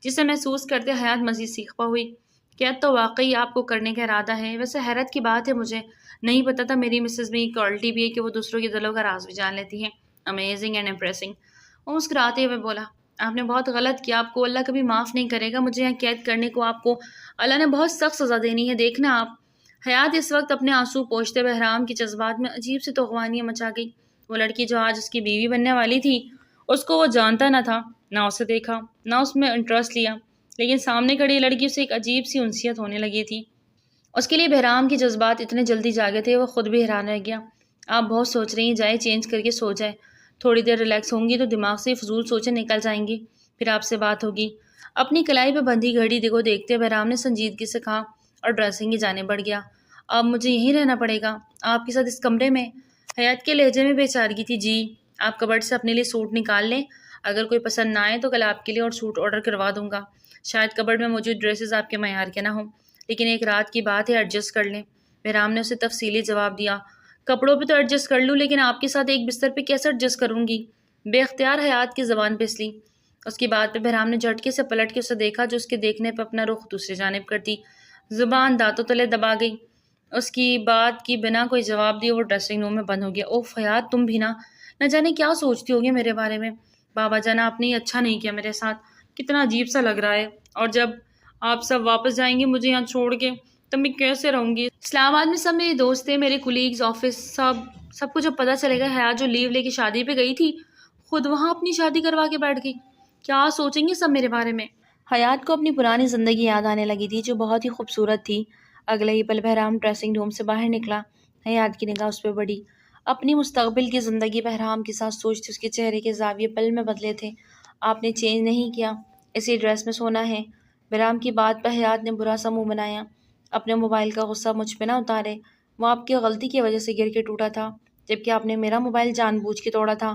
جسے محسوس کرتے حیات مزید سیخپا ہوئی۔ قید تو واقعی آپ کو کرنے کا ارادہ ہے، ویسے حیرت کی بات ہے، مجھے نہیں پتا تھا میری مسز میں یہ کوالٹی بھی ہے کہ وہ دوسروں کے دلوں کا راز بھی جان لیتی ہے۔ Amazing and impressing. وہ مسکراتے ہوئے بولا، آپ نے بہت غلط کیا، آپ کو اللہ کبھی معاف نہیں کرے گا، مجھے یہاں قید کرنے کو آپ کو اللہ نے بہت سخت سزا دینی ہے، دیکھنا آپ۔ حیات اس وقت اپنے آنسو پوچھتے بہرام کے جذبات میں عجیب سی توغوانیاں مچا گئی۔ وہ لڑکی جو آج اس کی بیوی بننے والی تھی، اس کو وہ جانتا نہ تھا، نہ اسے دیکھا، نہ اس میں انٹرسٹ لیا، لیکن سامنے کھڑی لڑکی اسے ایک عجیب سی انسیت ہونے لگی تھی۔ اس کے لیے بہرام کے جذبات اتنے جلدی جاگے تھے، وہ خود بھی حیران رہ گیا۔ آپ بہت سوچ رہی ہیں، جائے چینج کر کے سو جائے، تھوڑی دیر ریلیکس ہوں گی تو دماغ سے فضول سوچیں نکل جائیں گی، پھر آپ سے بات ہوگی۔ اپنی کلائی پہ بندھی گھڑی کو دیکھتے بہرام نے سنجیدگی سے کہا اور ڈریسنگ کی جانب بڑھ گیا۔ اب مجھے یہیں رہنا پڑے گا آپ کے ساتھ اس کمرے میں؟ حیات کے لہجے میں بے چارگی تھی۔ جی، آپ کبرڈ سے اپنے لیے سوٹ نکال لیں، اگر کوئی پسند نہ آئے تو کل آپ کے لیے اور سوٹ آرڈر کروا دوں گا۔ شاید کبرڈ میں موجود ڈریسز آپ کے معیار کے نہ ہوں، لیکن ایک رات کی بات ہے، ایڈجسٹ کر لیں۔ بہرام نے اسے تفصیلی جواب دیا۔ کپڑوں پہ تو ایڈجسٹ کر لوں، لیکن آپ کے ساتھ ایک بستر پہ کیسے ایڈجسٹ کروں گی؟ بے اختیار حیات کی زبان پھسلی۔ اس کی بات پہ بہرام نے جھٹکے سے پلٹ کے اسے دیکھا، جو اس کے دیکھنے پہ اپنا رخ دوسری جانب کرتی، زبان دانتوں تلے دبا گئی۔ اس کی بات کی بنا کوئی جواب دیے وہ ڈریسنگ روم میں بند ہو گیا۔ اوف حیات، تم بھی نہ جانے کیا سوچتی ہوگی میرے بارے میں۔ بابا جانا آپ نے اچھا نہیں کیا میرے ساتھ، کتنا عجیب سا لگ رہا ہے، اور جب آپ سب واپس جائیں گے مجھے یہاں چھوڑ کے تب میں کیسے رہوں گی؟ اسلام آباد میں سب میرے دوست تھے، میرے کولیگز، آفس، سب کو جب پتہ چلے گا حیات جو لیو لے کے شادی پہ گئی تھی خود وہاں اپنی شادی کروا کے بیٹھ گئی، کیا سوچیں گے سب میرے بارے میں؟ حیات کو اپنی پرانی زندگی یاد آنے لگی تھی، جو بہت ہی خوبصورت تھی۔ اگلے ہی پل بہرام ڈریسنگ روم سے باہر نکلا۔ حیات کی نگاہ اس پہ بڑی، اپنی مستقبل کی زندگی بہرام کے ساتھ سوچتی اس کے چہرے کے زاویے پل میں بدلے تھے۔ آپ نے چینج نہیں کیا، اسی ڈریس میں سونا ہے۔ بہرام کی بات پہ حیات نے برا سا منہ بنایا۔ اپنے موبائل کا غصہ مجھ پہ نہ اتارے، وہ آپ کی غلطی کی وجہ سے گر کے ٹوٹا تھا، جبکہ آپ نے میرا موبائل جان بوجھ کے توڑا تھا۔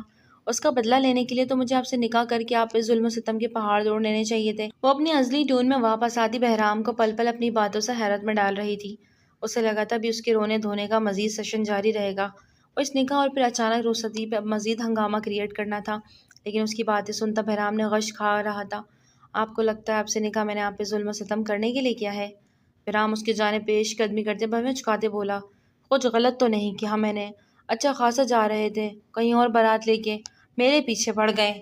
اس کا بدلہ لینے کے لیے تو مجھے آپ سے نکاح کر کے آپ پہ ظلم و ستم کے پہاڑ توڑ لینے چاہیے تھے۔ وہ اپنی ازلی ٹون میں واپس آتی بہرام کو پل پل اپنی باتوں سے حیرت میں ڈال رہی تھی۔ اسے لگا تھا بھی اس کے رونے دھونے کا مزید سیشن جاری رہے گا، وہ اس نکاح اور پھر اچانک رخصتی پہ مزید ہنگامہ کریٹ کرنا تھا، لیکن اس کی باتیں سنتا بہرام نے غش کھا رہا تھا۔ آپ کو لگتا ہے آپ سے نکاح میں نے آپ پہ ظلم و ستم کرنے کے لیے کیا ہے؟ بہرام اس کی جانب پیش قدمی کرتے بھویں چکاتے بولا، کچھ غلط تو نہیں کیا میں نے؟ اچھا خاصا جا رہے تھے، کہیں اور بارات لے کے میرے پیچھے پڑ گئے۔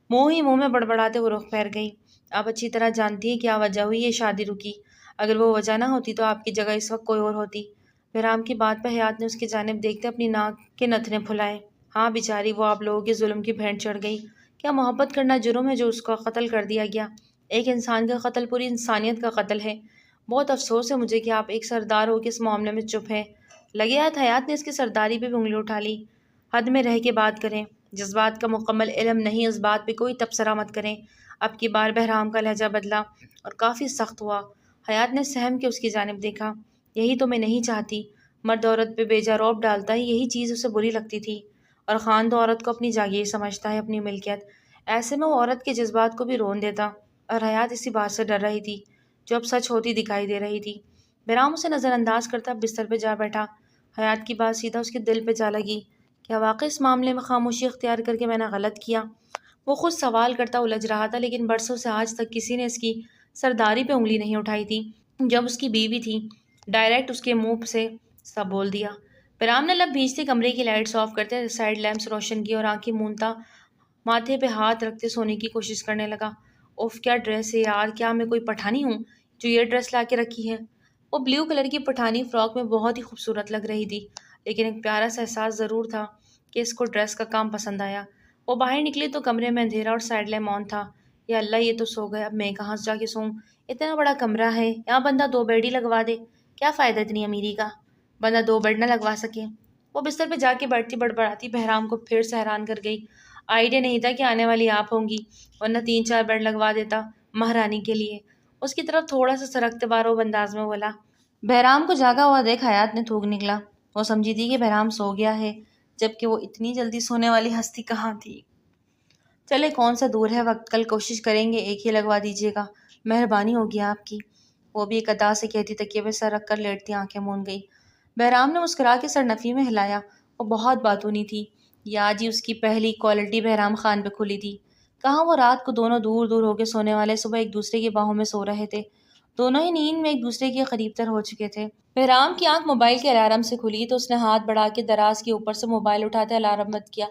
منہ ہی منہ میں بڑبڑاتے وہ رخ پھیر گئی۔ آپ اچھی طرح جانتی ہیں کیا وجہ ہوئی یہ شادی رکی، اگر وہ وجہ نہ ہوتی تو آپ کی جگہ اس وقت کوئی اور ہوتی۔ بہرام کی بات پہ حیات نے اس کی جانب دیکھتے اپنی ناک کے نتنے پھلائے۔ ہاں بیچاری، وہ آپ لوگوں کے ظلم کی بھینٹ چڑھ گئی۔ کیا محبت کرنا جرم ہے جو اس کا قتل کر دیا گیا؟ ایک انسان کا قتل پوری انسانیت کا قتل ہے۔ بہت افسوس ہے مجھے کہ آپ ایک سردار ہو کے اس معاملے میں چپ ہے۔ لگے ہاتھ حیات نے اس کی سرداری پہ بھی انگلی اٹھا لی۔ حد میں رہ کے بات کریں، جس بات کا مکمل علم نہیں اس بات پہ کوئی تبصرہ مت کریں۔ اب کی بار بہرام کا لہجہ بدلا اور کافی سخت ہوا۔ حیات نے سہم کے اس کی جانب دیکھا۔ یہی تو میں نہیں چاہتی، مرد عورت پہ بیجا رعب ڈالتا ہے، یہی چیز اسے بری لگتی تھی، اور خان تو عورت کو اپنی جاگیر سمجھتا ہے، اپنی ملکیت۔ ایسے میں وہ عورت کے جذبات کو بھی رون دیتا، اور حیات اسی بات سے ڈر رہی تھی جو اب سچ ہوتی دکھائی دے رہی تھی۔ بہرام اسے نظر انداز کرتا بستر پہ جا بیٹھا۔ حیات کی بات سیدھا اس کے دل پہ جا لگی۔ کیا واقعی اس معاملے میں خاموشی اختیار کر کے میں نے غلط کیا؟ وہ خود سوال کرتا الجھ رہا تھا، لیکن برسوں سے آج تک کسی نے اس کی سرداری پہ انگلی نہیں اٹھائی تھی۔ جب اس کی بیوی تھی، ڈائریکٹ اس کے منہ سے سب بول دیا۔ بہرام نے لب بھیجتے کمرے کی لائٹس آف کرتے سائڈ لیمپس روشن کی اور آنکھیں مونتا ماتھے پہ ہاتھ رکھتے سونے کی کوشش کرنے لگا۔ اوف کیا ڈریس ہے یار، کیا میں کوئی پٹھانی ہوں جو یہ ڈریس لا کے رکھی ہے؟ وہ بلیو کلر کی پٹھانی فراک میں بہت ہی خوبصورت لگ رہی تھی، لیکن ایک پیارا سا احساس ضرور تھا کہ اس کو ڈریس کا کام پسند آیا۔ وہ باہر نکلی تو کمرے میں اندھیرا اور سائڈ لیمپ آن تھا۔ یا اللہ، یہ تو سو گئے، اب میں کہاں سے جا کے سوؤں؟ اتنا بڑا کمرہ ہے، یہاں بندہ 2 بیڈ ہی لگوا دے۔ کیا فائدہ اتنی امیری کا، بندہ 2 بیڈ نہ لگوا سکے۔ وہ بستر پہ جا کے بیٹھتی بڑبڑاتی بہرام کو پھر سے حیران کر گئی۔ آئیڈیا نہیں تھا کہ آنے والی آپ ہوں گی، ورنہ 3-4 بیڈ لگوا دیتا مہارانی کے لیے۔ اس کی طرف تھوڑا سا سرکتے بارو انداز میں بولا۔ بہرام کو جاگا ہوا دیکھ حیات نے تھوک نکلا۔ وہ سمجھی تھی کہ بہرام سو گیا ہے، جبکہ وہ اتنی جلدی سونے والی ہستی کہاں تھی۔ چلے کون سا دور ہے وقت، کل کوشش کریں گے، ایک ہی لگوا دیجیے گا، مہربانی ہوگی آپ کی۔ وہ بھی ایک ادا سے کہتی تکیے پہ سر رکھ کر لیٹتی آنکھیں موند گئی۔ بہرام نے مسکرا کے سر نفی میں ہلایا۔ وہ بہت باتونی تھی، یہ آج ہی اس کی پہلی کوالٹی بہرام خان پہ کھلی تھی۔ کہاں وہ رات کو دونوں دور دور ہو کے سونے والے صبح ایک دوسرے کی باہوں میں سو رہے تھے، دونوں ہی نیند میں ایک دوسرے کے قریب تر ہو چکے تھے۔ بہرام کی آنکھ موبائل کے الارم سے کھلی تو اس نے ہاتھ بڑھا کے دراز کے اوپر سے موبائل اٹھاتے الارم بند کیا،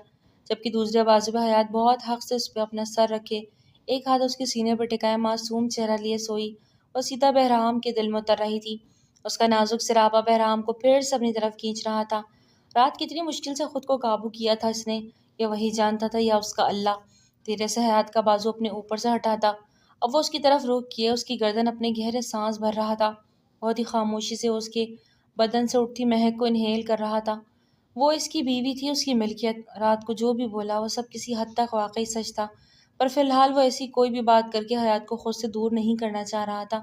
جبکہ دوسرے بازو پہ حیات بہت حق سے اس پہ اپنا سر رکھے ایک ہاتھ اس کے سینے پہ ٹکائے معصوم چہرہ لیے سوئی۔ وہ سیدھا بہرام کے دل میں اتر رہی تھی۔ اس کا نازک سراپا بہرام کو پھر سے اپنی طرف کھینچ رہا تھا۔ رات کتنی مشکل سے خود کو قابو کیا تھا اس نے، یا وہی جانتا تھا یا اس کا اللہ۔ دھیرے سے حیات کا بازو اپنے اوپر سے ہٹاتا، اب وہ اس کی طرف رخ کیے اس کی گردن اپنے گہرے سانس بھر رہا تھا، بہت ہی خاموشی سے اس کے بدن سے اٹھتی مہک کو انہیل کر رہا تھا۔ وہ اس کی بیوی تھی، اس کی ملکیت۔ رات کو جو بھی بولا وہ سب کسی حد تک واقعی سچ تھا، پر فی الحال وہ ایسی کوئی بھی بات کر کے حیات کو خود سے دور نہیں کرنا چاہ رہا تھا،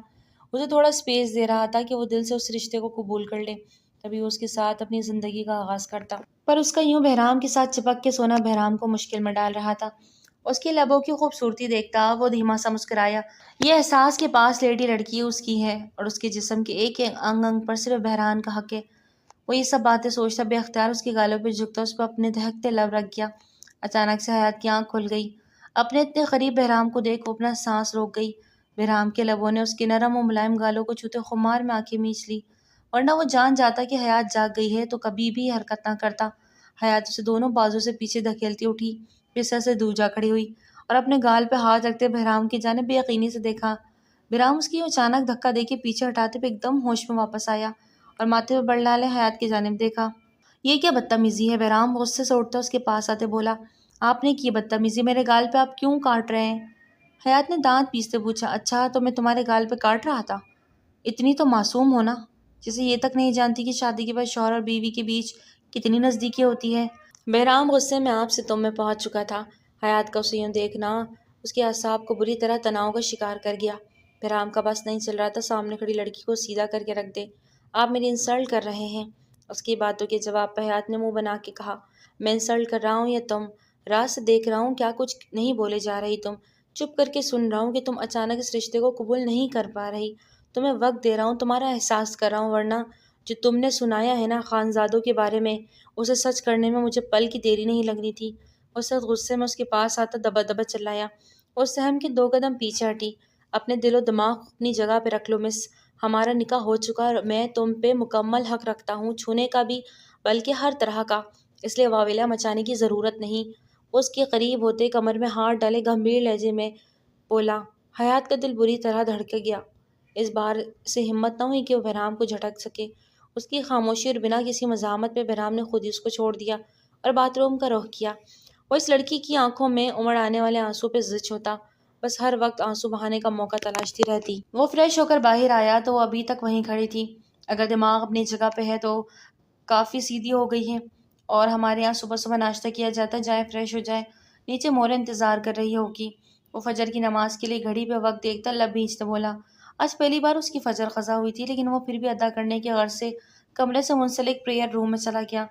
اسے تھوڑا سپیس دے رہا تھا کہ وہ دل سے اس رشتے کو قبول کر لے، تبھی وہ اس کے ساتھ اپنی زندگی کا آغاز کرتا۔ پر اس کا یوں بہرام کے ساتھ چپک کے سونا بہرام کو مشکل میں ڈال رہا تھا۔ اس کی لبوں کی خوبصورتی دیکھتا وہ دھیما سا مسکرایا۔ یہ احساس کے پاس لیٹی لڑکی اس کی ہے اور اس کے جسم کے ایک ایک انگ انگ پر صرف بہرام کا حق ہے۔ وہ یہ سب باتیں سوچتا بے اختیار اس کے گالوں پہ جھکتا اس پہ اپنے دہکتے لب رکھ گیا۔ اچانک سے حیات کی آنکھ کھل گئی۔ اپنے اتنے قریب بہرام کو دیکھ وہ اپنا سانس روک گئی۔ بہرام کے لبوں نے اس کے نرم و ملائم گالوں کو چھوتے خمار میں آنکھیں میچ لی، ورنہ وہ جان جاتا کہ حیات جاگ گئی ہے تو کبھی بھی حرکت نہ کرتا۔ حیات اسے دونوں بازو سے پیچھے دھکیلتی اٹھی، بستر سے دور جا کھڑی ہوئی اور اپنے گال پہ ہاتھ رکھتے بہرام کی جانب بے یقینی سے دیکھا۔ بہرام اس کی اچانک دھکا دے کے پیچھے ہٹاتے پہ ایک دم ہوش میں واپس آیا اور ماتھے پہ بڑھ ڈالے حیات کی جانب دیکھا۔ یہ کیا بدتمیزی ہے؟ بہرام غصے سے اٹھتا اس کے پاس آتے بولا۔ آپ نے کی بدتمیزی، میرے گال پہ آپ کیوں کاٹ رہے ہیں؟ حیات نے دانت پیستے پوچھا۔ اچھا تو میں تمہارے گال پہ کاٹ رہا تھا؟ اتنی تو معصوم ہونا، جسے یہ تک نہیں جانتی کہ شادی کے بعد شوہر اور بیوی کے بیچ کتنی نزدیکی ہوتی ہے۔ بہرام غصے میں آپ سے تم میں پہنچ چکا تھا۔ حیات کا اسے یوں دیکھنا اس کے اعصاب کو بری طرح تناؤ کا شکار کر گیا۔ بہرام کا بس نہیں چل رہا تھا سامنے کھڑی لڑکی کو سیدھا کر کے رکھ دے۔ آپ میری انسلٹ کر رہے ہیں۔ اس کی باتوں کے جواب پہ حیات نے منہ بنا کے کہا، میں انسلٹ کر رہا ہوں یا تم؟ رات سے دیکھ رہا ہوں کیا کچھ نہیں بولے جا رہی تم، چپ کر کے سن رہا ہوں کہ تم اچانک اس رشتے کو قبول نہیں کر پا رہی۔ تمہیں وقت دے رہا ہوں، تمہارا احساس کر رہا ہوں، ورنہ جو تم نے سنایا ہے نا خانزادوں کے بارے میں، اسے سچ کرنے میں مجھے پل کی دیری نہیں لگنی تھی۔ اس وقت غصے میں اس کے پاس آتا دبا دبا چلایا۔ وہ سہم کے 2 قدم پیچھے ہٹی۔ اپنے دل و دماغ اپنی جگہ پہ رکھ لو مس، ہمارا نکاح ہو چکا اور میں تم پہ مکمل حق رکھتا ہوں، چھونے کا بھی، بلکہ ہر طرح کا، اس لیے واویلا مچانے کی ضرورت نہیں۔ وہ اس کے قریب ہوتے کمر میں ہاتھ ڈالے گمبھیر لہجے میں بولا۔ حیات کا دل بری طرح دھڑک گیا۔ اس بار سے ہمت نہ ہوئی کہ وہ بہرام کو جھٹک سکے۔ اس کی خاموشی اور بنا کسی مزاحمت پہ بہرام نے خود ہی اس کو چھوڑ دیا اور باتھ روم کا رخ کیا۔ وہ اس لڑکی کی آنکھوں میں امڑ آنے والے آنسو پہ زچ ہوتا، بس ہر وقت آنسو بہانے کا موقع تلاشتی رہتی۔ وہ فریش ہو کر باہر آیا تو وہ ابھی تک وہیں کھڑی تھی۔ اگر دماغ اپنی جگہ پہ ہے تو کافی سیدھی ہو گئی ہے، اور ہمارے یہاں صبح صبح ناشتہ کیا جاتا، جائے فریش ہو جائے، نیچے مورے انتظار کر رہی ہوگی۔ وہ فجر کی نماز کے لیے گھڑی پہ وقت دیکھتا لب بھینچتا بولا۔ آج پہلی بار اس کی فجر قضا ہوئی تھی، لیکن وہ پھر بھی ادا کرنے کے غرض سے کمرے سے منسلک پریئر روم میں چلا گیا۔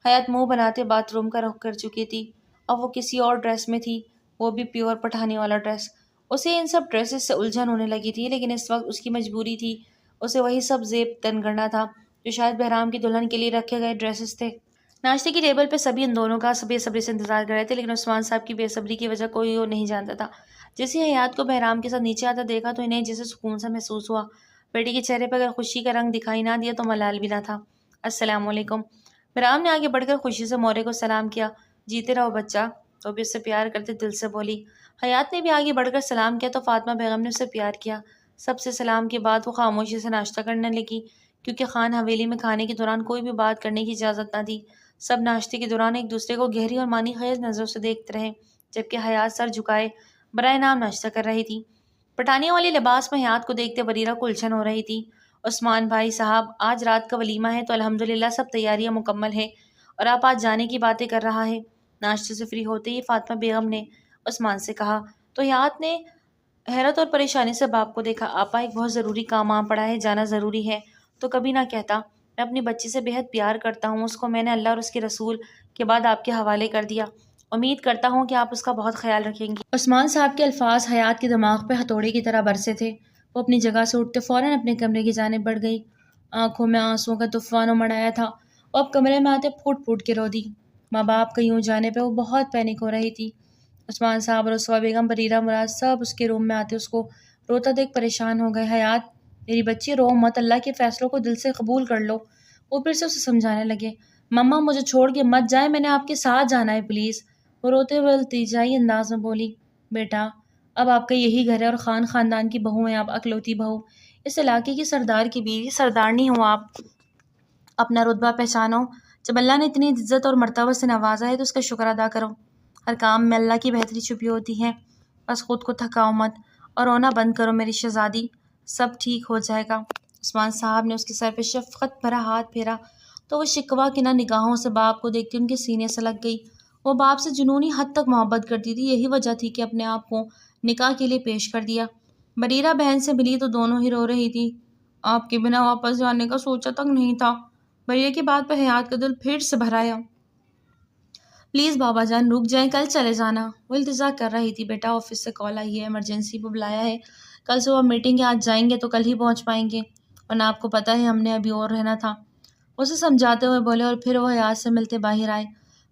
حیات منہ بناتے باتھ روم کا رخ کر چکی تھی۔ اب وہ کسی اور ڈریس میں تھی، وہ بھی پیور پٹھانی والا ڈریس۔ اسے ان سب ڈریسز سے الجھن ہونے لگی تھی، لیکن اس وقت اس کی مجبوری تھی، اسے وہی سب زیب تن کرنا تھا جو شاید بہرام کی دلہن کے لیے رکھے گئے ڈریسز تھے۔ ناشتے کی ٹیبل پہ سبھی ان دونوں کا بے صبری سے انتظار کر رہے تھے، لیکن عثمان صاحب کی بے صبری کی وجہ کوئی اور نہیں جانتا تھا۔ جیسے حیات کو بہرام کے ساتھ نیچے آتا دیکھا تو انہیں جیسے سکون سا محسوس ہوا۔ بیٹی کے چہرے پہ اگر خوشی کا رنگ دکھائی نہ دیا تو ملال بھی نہ تھا۔ السلام علیکم۔ بہرام نے آگے بڑھ کر خوشی سے مورے کو سلام کیا۔ جیتے رہو بچہ، تو بھی اس سے پیار کرتے دل سے بولی۔ حیات نے بھی آگے بڑھ کر سلام کیا تو فاطمہ بیگم نے اسے پیار کیا۔ سب سے سلام کے بعد وہ خاموشی سے ناشتہ کرنے لگی، کیونکہ خان حویلی میں کھانے کے دوران کوئی بھی بات کرنے کی اجازت نہ تھی۔ سب ناشتے کے دوران ایک دوسرے کو گہری اور معنی خیز نظروں سے دیکھتے رہے، جبکہ حیات سر جھکائے برائے نام ناشتہ کر رہی تھی۔ پٹھانیوں والی لباس میں حیات کو دیکھتے بریرہ کو الجھن ہو رہی تھی۔ عثمان بھائی صاحب، آج رات کا ولیمہ ہے تو الحمدللہ سب تیاریاں مکمل ہے، اور آپ آج جانے کی باتیں کر رہا ہے۔ ناشتے سے فری ہوتے ہی فاطمہ بیگم نے عثمان سے کہا تو حیات نے حیرت اور پریشانی سے باپ کو دیکھا۔ آپا، ایک بہت ضروری کام آ پڑا ہے، جانا ضروری ہے تو کبھی نہ کہتا۔ میں اپنی بچی سے بہت پیار کرتا ہوں، اس کو میں نے اللہ اور اس کے رسول کے بعد آپ کے حوالے کر دیا۔ امید کرتا ہوں کہ آپ اس کا بہت خیال رکھیں گی۔ عثمان صاحب کے الفاظ حیات کے دماغ پہ ہتھوڑے کی طرح برسے تھے۔ وہ اپنی جگہ سے اٹھتے فوراً اپنے کمرے کی جانب بڑھ گئی۔ آنکھوں میں آنسوؤں کا طوفان امڑ آیا تھا۔ وہ اب کمرے میں آتے پھوٹ پھوٹ کے رو دی۔ ماں باپ کا یوں جانے پہ وہ بہت پینک ہو رہی تھی۔ عثمان صاحب اور رسوا بیگم، بریرہ، مراد سب اس کے روم میں آتے اس کو روتا دیکھ پریشان ہو گئے۔ حیات، میری بچی رو مت، اللہ کے فیصلوں کو دل سے قبول کر لو۔ وہ پھر سے اسے سمجھانے لگے۔ مما، مجھے چھوڑ کے مت جائے، میں نے آپ کے ساتھ جانا ہے پلیز۔ وہ روتے ہوئے التجائی انداز میں بولی، بیٹا اب آپ کا یہی گھر ہے اور خاندان کی بہو ہیں آپ، اکلوتی بہو، اس علاقے کی سردار کی بیوی، سردارنی ہو آپ۔ اپنا رتبہ پہچانو۔ جب اللہ نے اتنی عزت اور مرتبہ سے نوازا ہے تو اس کا شکر ادا کرو۔ ہر کام میں اللہ کی بہتری چھپی ہوتی ہے۔ بس خود کو تھکاؤ مت اور رونا بند کرو میری شہزادی، سب ٹھیک ہو جائے گا۔ عثمان صاحب نے اس کے سر پہ شفقت بھرا ہاتھ پھیرا تو وہ شکوہ کنہ نگاہوں سے باپ کو دیکھتی ان کے سینے سے لگ گئی۔ وہ باپ سے جنونی حد تک محبت کرتی تھی، یہی وجہ تھی کہ اپنے آپ کو نکاح کے لیے پیش کر دیا۔ بریرہ بہن سے ملی تو دونوں ہی رو رہی تھی۔ آپ کے بنا واپس جانے کا سوچا تک نہیں تھا۔ بریرہ کی بات پہ حیات کا دل پھر سے بھر آیا۔ پلیز بابا جان رک جائیں، کل چلے جانا۔ وہ التجا کر رہی تھی، بیٹا آفس سے کال آئی ہے، ایمرجنسی پہ بلایا ہے، کل صبح میٹنگ ہے، آج جائیں گے تو کل ہی پہنچ پائیں گے، ورنہ آپ کو پتہ ہے ہم نے ابھی اور رہنا تھا۔ اسے سمجھاتے ہوئے بولے اور پھر وہ حیات سے ملتے باہر آئے۔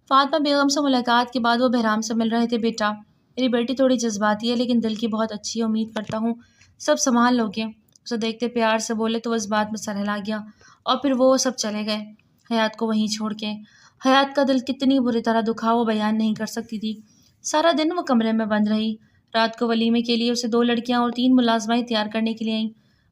فاطمہ بیگم سے ملاقات کے بعد وہ بہرام سے مل رہے تھے۔ بیٹا، میری بیٹی تھوڑی جذباتی ہے لیکن دل کی بہت اچھی ہے، امید کرتا ہوں سب سنبھال لو گے۔ اسے دیکھتے پیار سے بولے تو وہ اس بات میں سر ہلا گیا اور پھر وہ سب چلے گئے حیات کو وہیں چھوڑ کے۔ حیات کا دل کتنی بری طرح دکھا وہ بیان نہیں کر سکتی تھی۔ سارا دن وہ کمرے میں بند رہی۔ رات کو ولیمے کے لیے اسے 2 لڑکیاں اور 3 ملازمائیں تیار کرنے کے لیے آئیں۔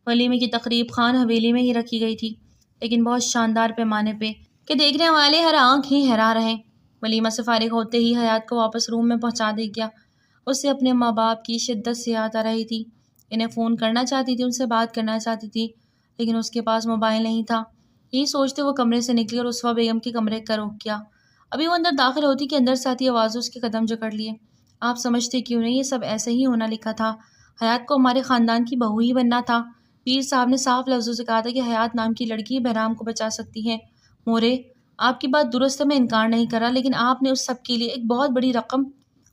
ولیمے کی تقریب خان حویلی میں ہی رکھی گئی تھی، لیکن بہت شاندار پیمانے پہ کہ دیکھنے والے ہر آنکھ ہی حیران رہے۔ ولیمہ سے فارغ ہوتے ہی حیات کو واپس روم میں پہنچا دے گیا۔ اسے اپنے ماں باپ کی شدت سے یاد آ رہی تھی۔ انہیں فون کرنا چاہتی تھی، ان سے بات کرنا چاہتی تھی، لیکن اس کے پاس موبائل نہیں تھا۔ یہی سوچتے وہ کمرے سے نکلی اور رسوا بیگم کے کمرے کا رخ کیا۔ ابھی وہ اندر داخل ہوتی کہ اندر سے آتی آوازوں اس کے قدم جکڑ لیے۔ آپ سمجھتے کیوں نہیں، یہ سب ایسے ہی ہونا لکھا تھا۔ حیات کو ہمارے خاندان کی بہو ہی بننا تھا۔ پیر صاحب نے صاف لفظوں سے کہا تھا کہ حیات نام کی لڑکی بہرام کو بچا سکتی ہے۔ مورے، آپ کی بات درست ہے، میں انکار نہیں کر رہا، لیکن آپ نے اس سب کے لیے ایک بہت بڑی رقم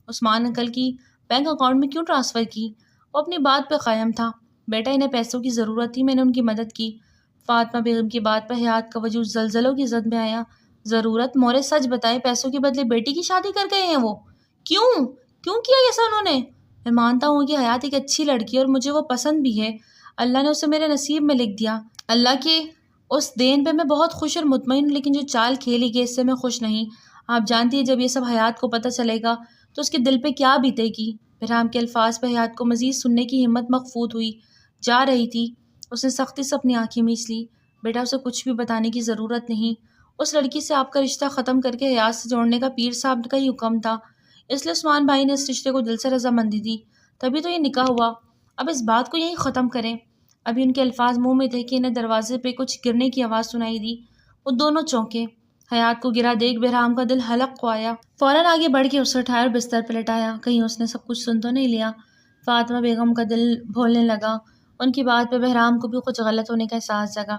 عثمان انکل کی بینک اکاؤنٹ میں کیوں ٹرانسفر کی؟ وہ اپنی بات پہ قائم تھا۔ بیٹا، انہیں پیسوں کی ضرورت تھی، میں نے ان کی مدد کی۔ فاطمہ بیگم کی بات پر حیات کا وجود زلزلوں کی زد میں آیا۔ ضرورت؟ مورے سچ بتائے، پیسوں کے بدلے بیٹی کی شادی کر گئے ہیں وہ؟ کیوں کیا یہ سب انہوں نے؟ میں مانتا ہوں کہ حیات ایک اچھی لڑکی ہے اور مجھے وہ پسند بھی ہے، اللہ نے اسے میرے نصیب میں لکھ دیا۔ اللہ کے اس دین پہ میں بہت خوش اور مطمئن ہوں، لیکن جو چال کھیلی گئی اس سے میں خوش نہیں۔ آپ جانتی ہیں جب یہ سب حیات کو پتہ چلے گا تو اس کے دل پہ کیا بیتے گی۔ بہرام کے الفاظ پہ حیات کو مزید سننے کی ہمت مخفوت ہوئی جا رہی تھی۔ اس نے سختی سے اپنی آنکھیں میچ لی۔ بیٹا، اسے کچھ بھی بتانے کی ضرورت نہیں۔ اس لڑکی سے آپ کا رشتہ ختم کر کے حیات سے جوڑنے کا پیر صاحب کا ہی حکم تھا، اس لیے عثمان بھائی نے اس رشتے کو دل سے رضامندی دی، تبھی تو یہ نکاح ہوا۔ اب اس بات کو یہیں ختم کریں۔ ابھی ان کے الفاظ منہ میں تھے کہ انہیں دروازے پہ کچھ گرنے کی آواز سنائی دی۔ وہ دونوں چونکے۔ حیات کو گرا دیکھ بہرام کا دل حلق کو آیا۔ فوراً آگے بڑھ کے اسے اٹھایا اور بستر پہ لٹایا، کہیں اس نے سب کچھ سن تو نہیں لیا۔ فاطمہ بیگم کا دل بھولنے لگا۔ ان کی بات پہ بہرام کو بھی کچھ غلط ہونے کا احساس جگا۔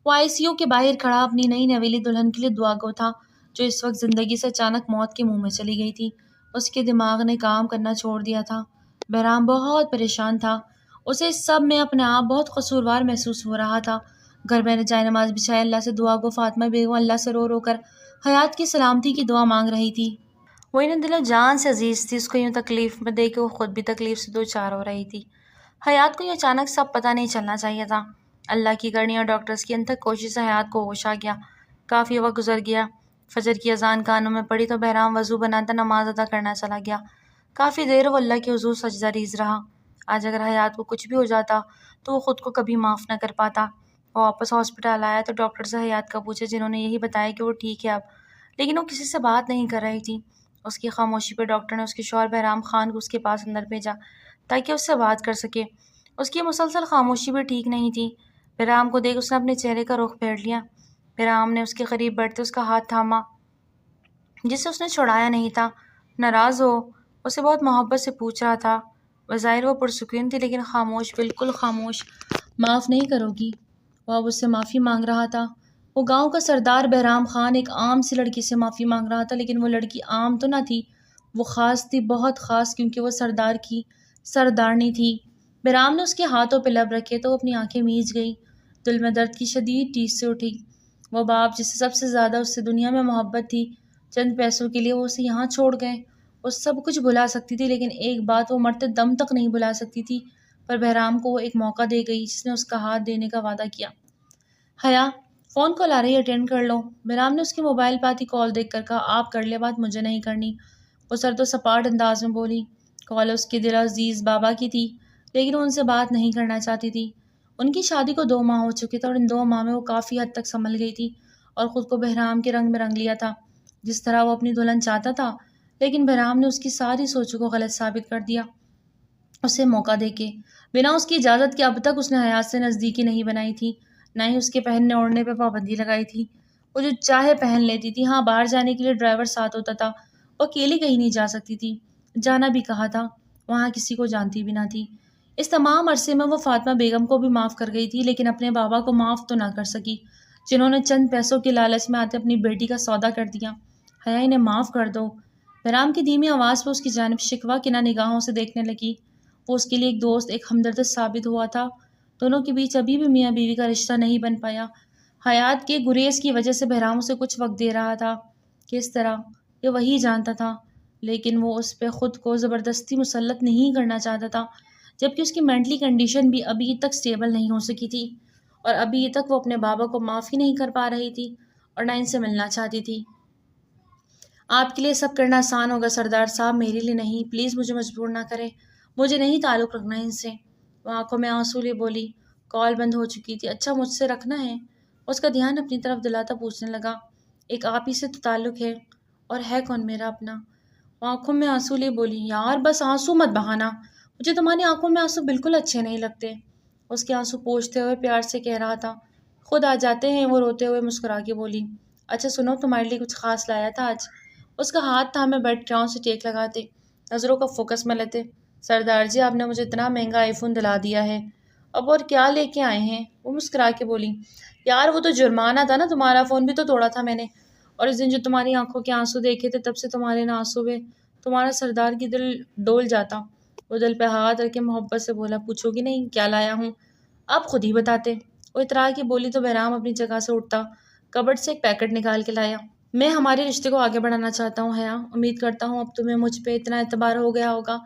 وہ ICU کے باہر کھڑا اپنی نئی نویلی دلہن کے لیے دعا گو تھا، جو اس وقت زندگی سے اچانک موت کے منہ میں چلی گئی تھی۔ اس کے دماغ نے کام کرنا چھوڑ دیا تھا۔ بہرام بہت پریشان تھا۔ اسے اس سب میں اپنے آپ بہت قصوروار محسوس ہو رہا تھا۔ گھر میں جائے نماز بچھائے اللہ سے دعا گو فاطمہ بیگم اللہ سے رو رو کر حیات کی سلامتی کی دعا مانگ رہی تھی۔ وہ انہیں دل و جان سے عزیز تھی، اس کو یوں تکلیف میں دے کے وہ خود بھی تکلیف سے دوچار ہو رہی تھی۔ حیات کو یہ اچانک سب پتہ نہیں چلنا چاہیے تھا۔ اللہ کی کرنی اور ڈاکٹرز کی انتھک کوشش سے حیات کو ہوش آ گیا۔ کافی وقت گزر گیا۔ فجر کی اذان کانوں میں پڑی تو بہرام وضو بناتا نماز ادا کرنا چلا گیا۔ کافی دیر وہ اللہ کے حضور سجدہ ریز رہا۔ آج اگر حیات کو کچھ بھی ہو جاتا تو وہ خود کو کبھی معاف نہ کر پاتا۔ وہ واپس ہاسپٹل آیا تو ڈاکٹر سے حیات کا پوچھا، جنہوں نے یہی بتایا کہ وہ ٹھیک ہے اب، لیکن وہ کسی سے بات نہیں کر رہی تھی۔ اس کی خاموشی پہ ڈاکٹر نے اس کے شوہر بہرام خان کو اس کے پاس اندر بھیجا تاکہ اس سے بات کر سکے۔ اس کی مسلسل خاموشی بھی ٹھیک نہیں تھی۔ بہرام کو دیکھ اس نے اپنے چہرے کا رخ پھیر لیا۔ بہرام نے اس کے قریب بیٹھتے اس کا ہاتھ تھاما جسے اس نے چھڑایا نہیں تھا۔ ناراض ہو؟ اسے بہت محبت سے پوچھ رہا تھا۔ بظاہر وہ پرسکون تھی لیکن خاموش، بالکل خاموش۔ معاف نہیں کرو گی؟ وہ اب اس سے معافی مانگ رہا تھا۔ وہ گاؤں کا سردار بہرام خان ایک عام سی لڑکی سے معافی مانگ رہا تھا، لیکن وہ لڑکی عام تو نہ تھی، وہ خاص تھی، بہت خاص، کیونکہ وہ سردار کی سردارنی تھی۔ بہرام نے اس کے ہاتھوں پہ لب رکھے تو وہ اپنی آنکھیں میچ گئی۔ دل میں درد کی شدید ٹیس سے اٹھی۔ وہ باپ جسے سب سے زیادہ اس سے دنیا میں محبت تھی، چند پیسوں کے لیے وہ اسے یہاں چھوڑ گئے۔ وہ سب کچھ بھلا سکتی تھی لیکن ایک بات وہ مرتے دم تک نہیں بھلا سکتی تھی، پر بہرام کو وہ ایک موقع دے گئی جس نے اس کا ہاتھ دینے کا وعدہ کیا۔ حیا، فون کال آ رہی ہے، اٹینڈ کر لو۔ بہرام نے اس کے موبائل پہ آتی کال دیکھ کر کہا، آپ کر لے بات، مجھے نہیں کرنی۔ وہ سرد و سپاٹ انداز میں بولی۔ کال اس کے دل عزیز بابا کی تھی لیکن وہ ان سے بات نہیں کرنا چاہتی تھی۔ ان کی شادی کو 2 ماہ ہو چکے تھے اور ان 2 ماہ میں وہ کافی حد تک سنبھل گئی تھی اور خود کو بہرام کے رنگ میں رنگ لیا تھا جس طرح وہ اپنی دلہن چاہتا تھا، لیکن بہرام نے اس کی ساری سوچوں کو غلط ثابت کر دیا اسے موقع دے کے۔ بنا اس کی اجازت کے اب تک اس نے حیات سے نزدیکی نہیں بنائی تھی، نہ ہی اس کے پہننے اوڑھنے پہ پابندی لگائی تھی۔ وہ جو چاہے پہن لیتی تھی۔ ہاں، باہر جانے کے لیے ڈرائیور ساتھ ہوتا تھا، وہ اکیلی کہیں نہیں جا سکتی تھی، جانا بھی کہا تھا، وہاں کسی کو جانتی بھی نہ تھی۔ اس تمام عرصے میں وہ فاطمہ بیگم کو بھی معاف کر گئی تھی لیکن اپنے بابا کو معاف تو نہ کر سکی جنہوں نے چند پیسوں کے لالچ میں آتے اپنی بیٹی کا سودا کر دیا۔ حیا، انہیں معاف کر دو۔ بہرام کی دھیمی آواز پہ اس کی جانب شکوہ کنا نگاہوں سے دیکھنے لگی۔ وہ اس کے لیے ایک دوست، ایک ہمدرد ثابت ہوا تھا۔ دونوں کے بیچ ابھی بھی میاں بیوی کا رشتہ نہیں بن پایا۔ حیات کے گریز کی وجہ سے بہرام اسے کچھ وقت دے رہا تھا، کس طرح یہ وہی جانتا تھا، لیکن وہ اس پہ خود کو زبردستی مسلط نہیں کرنا چاہتا تھا، جبکہ اس کی مینٹلی کنڈیشن بھی ابھی تک سٹیبل نہیں ہو سکی تھی اور ابھی تک وہ اپنے بابا کو معاف ہی نہیں کر پا رہی تھی اور نہ ان سے ملنا چاہتی تھی۔ آپ کے لیے سب کرنا آسان ہوگا سردار صاحب، میرے لیے نہیں، پلیز مجھے مجبور نہ کریں، مجھے نہیں تعلق رکھنا ہے ان سے۔ وہ آنکھوں میں آنسو لیے بولی۔ کال بند ہو چکی تھی۔ اچھا، مجھ سے رکھنا ہے؟ اس کا دھیان اپنی طرف دلاتا پوچھنے لگا۔ ایک آپ ہی سے تو تعلق ہے، اور ہے کون میرا اپنا؟ وہ آنکھوں میں آنسو لیے بولی۔ یار بس آنسو مت بہانا، مجھے تمہاری آنکھوں میں آنسو بالکل اچھے نہیں لگتے۔ اس کے آنسو پوچھتے ہوئے پیار سے کہہ رہا تھا۔ خود آ جاتے ہیں، وہ روتے ہوئے مسکرا کے بولی۔ اچھا سنو، تمہارے لیے کچھ خاص لایا تھا آج۔ اس کا ہاتھ تھامے بیٹھ ٹراؤں سے ٹیک لگاتے، نظروں کا فوکس میں لیتے۔ سردار جی، آپ نے مجھے اتنا مہنگا آئی فون دلا دیا ہے، اب اور کیا لے کے آئے ہیں؟ وہ مسکرا کے بولی۔ یار وہ تو جرمانہ تھا نا، تمہارا فون بھی تو توڑا تھا میں نے، اور اس دن جو تمہاری آنکھوں کے آنسو دیکھے تھے تب سے تمہارے ان آنسو میں تمہارا سردار کی دل ڈول جاتا۔ وہ دل پہ ہاتھ رکھ کے محبت سے بولا۔ پوچھو گی نہیں کیا لایا ہوں؟ آپ خود ہی بتاتے۔ وہ اترا کے بولی تو بہرام اپنی جگہ سے اٹھتا، کبرڈ سے ایک پیکٹ نکال کے لایا۔ میں ہمارے رشتے کو آگے بڑھانا چاہتا ہوں حیا، امید کرتا ہوں اب تمہیں مجھ پہ اتنا اعتبار ہو گیا ہوگا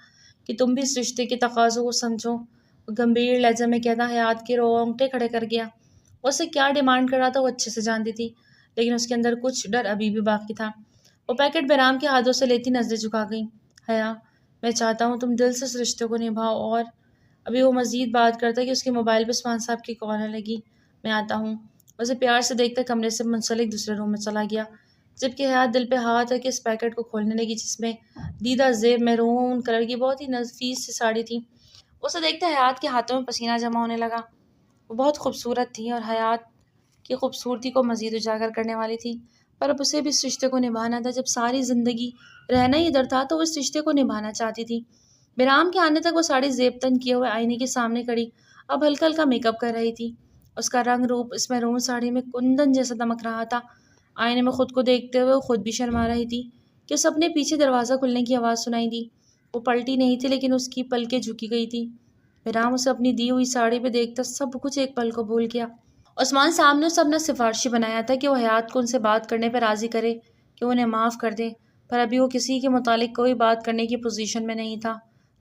کہ تم بھی اس رشتے کے تقاضوں کو سمجھو۔ وہ گمبھیر لہجے میں کہتا حیات کے رونگٹے کھڑے کر گیا۔ وہ اسے کیا ڈیمانڈ کر رہا تھا وہ اچھے سے جانتی تھی، لیکن اس کے اندر کچھ ڈر ابھی بھی باقی تھا۔ وہ پیکٹ بہرام کے ہاتھوں سے لیتی نظریں جھکا گئی۔ حیا، میں چاہتا ہوں تم دل سے اس رشتے کو نبھاؤ، اور ابھی وہ مزید بات کرتا کہ اس کے موبائل پہ عثمان صاحب کی کال آنے لگی۔ میں آتا ہوں۔ اسے پیار سے دیکھتا کمرے سے منسلک دوسرے روم میں چلا گیا، جبکہ حیات دل پہ ہاتھ رکھ کے اس پیکٹ کو کھولنے لگی جس میں دیدہ زیب میرون کلر کی بہت ہی نفیس سی ساڑی تھی۔ اسے دیکھتے حیات کے ہاتھوں میں پسینہ جمع ہونے لگا۔ وہ بہت خوبصورت تھی اور حیات کی خوبصورتی کو مزید اجاگر کرنے والی تھی، پر اب اسے بھی اس رشتے کو نبھانا تھا۔ جب ساری زندگی رہنا ہی ادھر تھا تو وہ اس رشتے کو نبھانا چاہتی تھی۔ بہرام کے آنے تک وہ ساڑی زیب تن کیے ہوئے آئینے کے سامنے کھڑی اب ہلکا ہلکا میک اپ کر رہی تھی۔ اس کا رنگ روپ اس میرون ساڑی میں کندن جیسا دمک رہا تھا۔ آئینے میں خود کو دیکھتے ہوئے وہ خود بھی شرما رہی تھی کہ اس اپنے پیچھے دروازہ کھلنے کی آواز سنائی دی۔ وہ پلٹی نہیں تھی لیکن اس کی پلکیں جھکی گئی تھی۔ بہرام اسے اپنی دی ہوئی ساڑی پہ دیکھتا سب کچھ ایک پل کو بھول گیا۔ عثمان صاحب نے اسے اپنا سفارشی بنایا تھا کہ وہ حیات کو ان سے بات کرنے پہ راضی کرے کہ انہیں معاف کر دے، پر ابھی وہ کسی کے متعلق کوئی بات کرنے کی پوزیشن میں نہیں تھا۔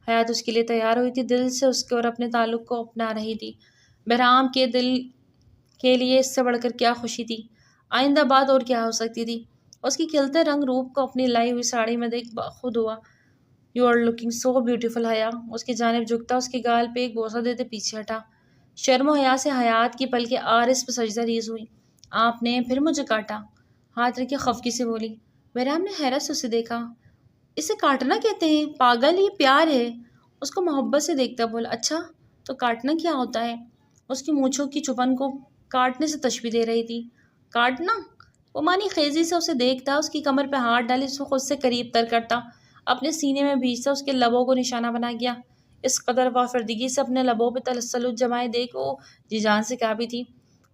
حیات اس کے لیے تیار ہوئی تھی، دل سے اس کے اور اپنے تعلق کو اپنا رہی تھی۔ بہرام کے دل کے لیے اس سے بڑھ کر کیا خوشی تھی؟ آئندہ بات اور کیا ہو سکتی تھی؟ اس کی کھلتے رنگ روپ کو اپنی لائی ہوئی ساڑی میں دیکھ خود ہوا۔ You are looking so beautiful Haya. اس کی جانب جھکتا، اس کے گال پہ ایک بوسہ دیتے پیچھے ہٹا۔ شرم و حیا سے حیات کی پلکیں آرس پہ سجدہ ریز ہوئی۔ آپ نے پھر مجھے کاٹا؟ ہاتھ رکھے خفگی سے بولی۔ بہرام نے حیرت سے اسے دیکھا۔ اسے کاٹنا کہتے ہیں پاگل، یہ پیار ہے۔ اس کو محبت سے دیکھتا بولا۔ اچھا تو کاٹنا کیا ہوتا ہے؟ اس کی مونچھوں کی چبھن کو کاٹنے سے تشبیہ دے رہی تھی۔ کاٹنا؟ وہ مانی خیزی سے اسے دیکھتا، اس کی کمر پہ ہاتھ ڈالے اس کو خود سے قریب تر کرتا، اپنے سینے میں بھیجتا، اس کے لبوں کو نشانہ بنا گیا۔ اس قدر وافردگی سے اپنے لبوں پہ تسلط جمائے دیکھ وہ جی جان سے کانپی تھی۔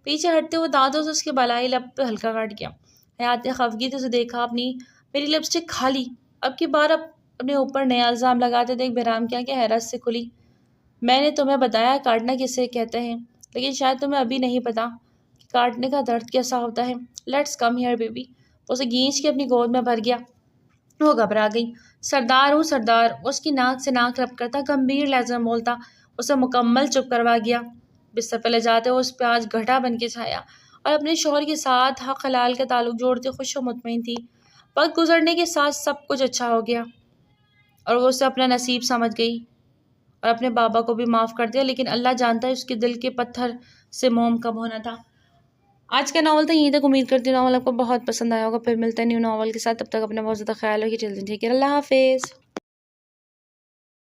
پیچھے ہٹتے ہوئے دانتوں سے اس کے بالائی لب پہ ہلکا کاٹ گیا۔ حیات نے خفگی سے دیکھا، اپنی میری لپسٹک کھا لی۔ اب کی بار اپنے اوپر نیا الزام لگاتے دیکھ بحرام کیا کہ حیرت سے کھلی۔ میں نے تمہیں بتایا کاٹنا کسے کہتے ہیں، لیکن شاید تمہیں ابھی نہیں پتا کہ کاٹنے کا درد کیسا ہوتا ہے۔ Let's come here baby. اسے گھینچ کے اپنی گود میں بھر گیا۔ وہ گھبرا گئی۔ سردار ہوں سردار، اس کی ناک سے ناک رب کرتا، گمبھیر لہجے میں بولتا، اسے مکمل چپ کروا گیا۔ بستر پہ لے جاتے وہ اس پہ آج گھٹا بن کے چھایا اور اپنے شوہر کے ساتھ حق حلال کا تعلق جوڑتے خوش و مطمئن تھی۔ وقت گزرنے کے ساتھ سب کچھ اچھا ہو گیا اور وہ اسے اپنا نصیب سمجھ گئی اور اپنے بابا کو بھی معاف کر دیا، لیکن اللہ جانتا ہے اس کے دل کے پتھر سے موم کب ہونا تھا۔ آج کا ناول تھا یہیں تک۔ امید کرتی ہوں ناول آپ کو بہت پسند آیا ہوگا۔ پھر ملتے ہیں نیو ناول کے ساتھ، تب تک اپنا بہت زیادہ خیال رکھیے۔ چلتے ٹھیک ہے، اللہ حافظ۔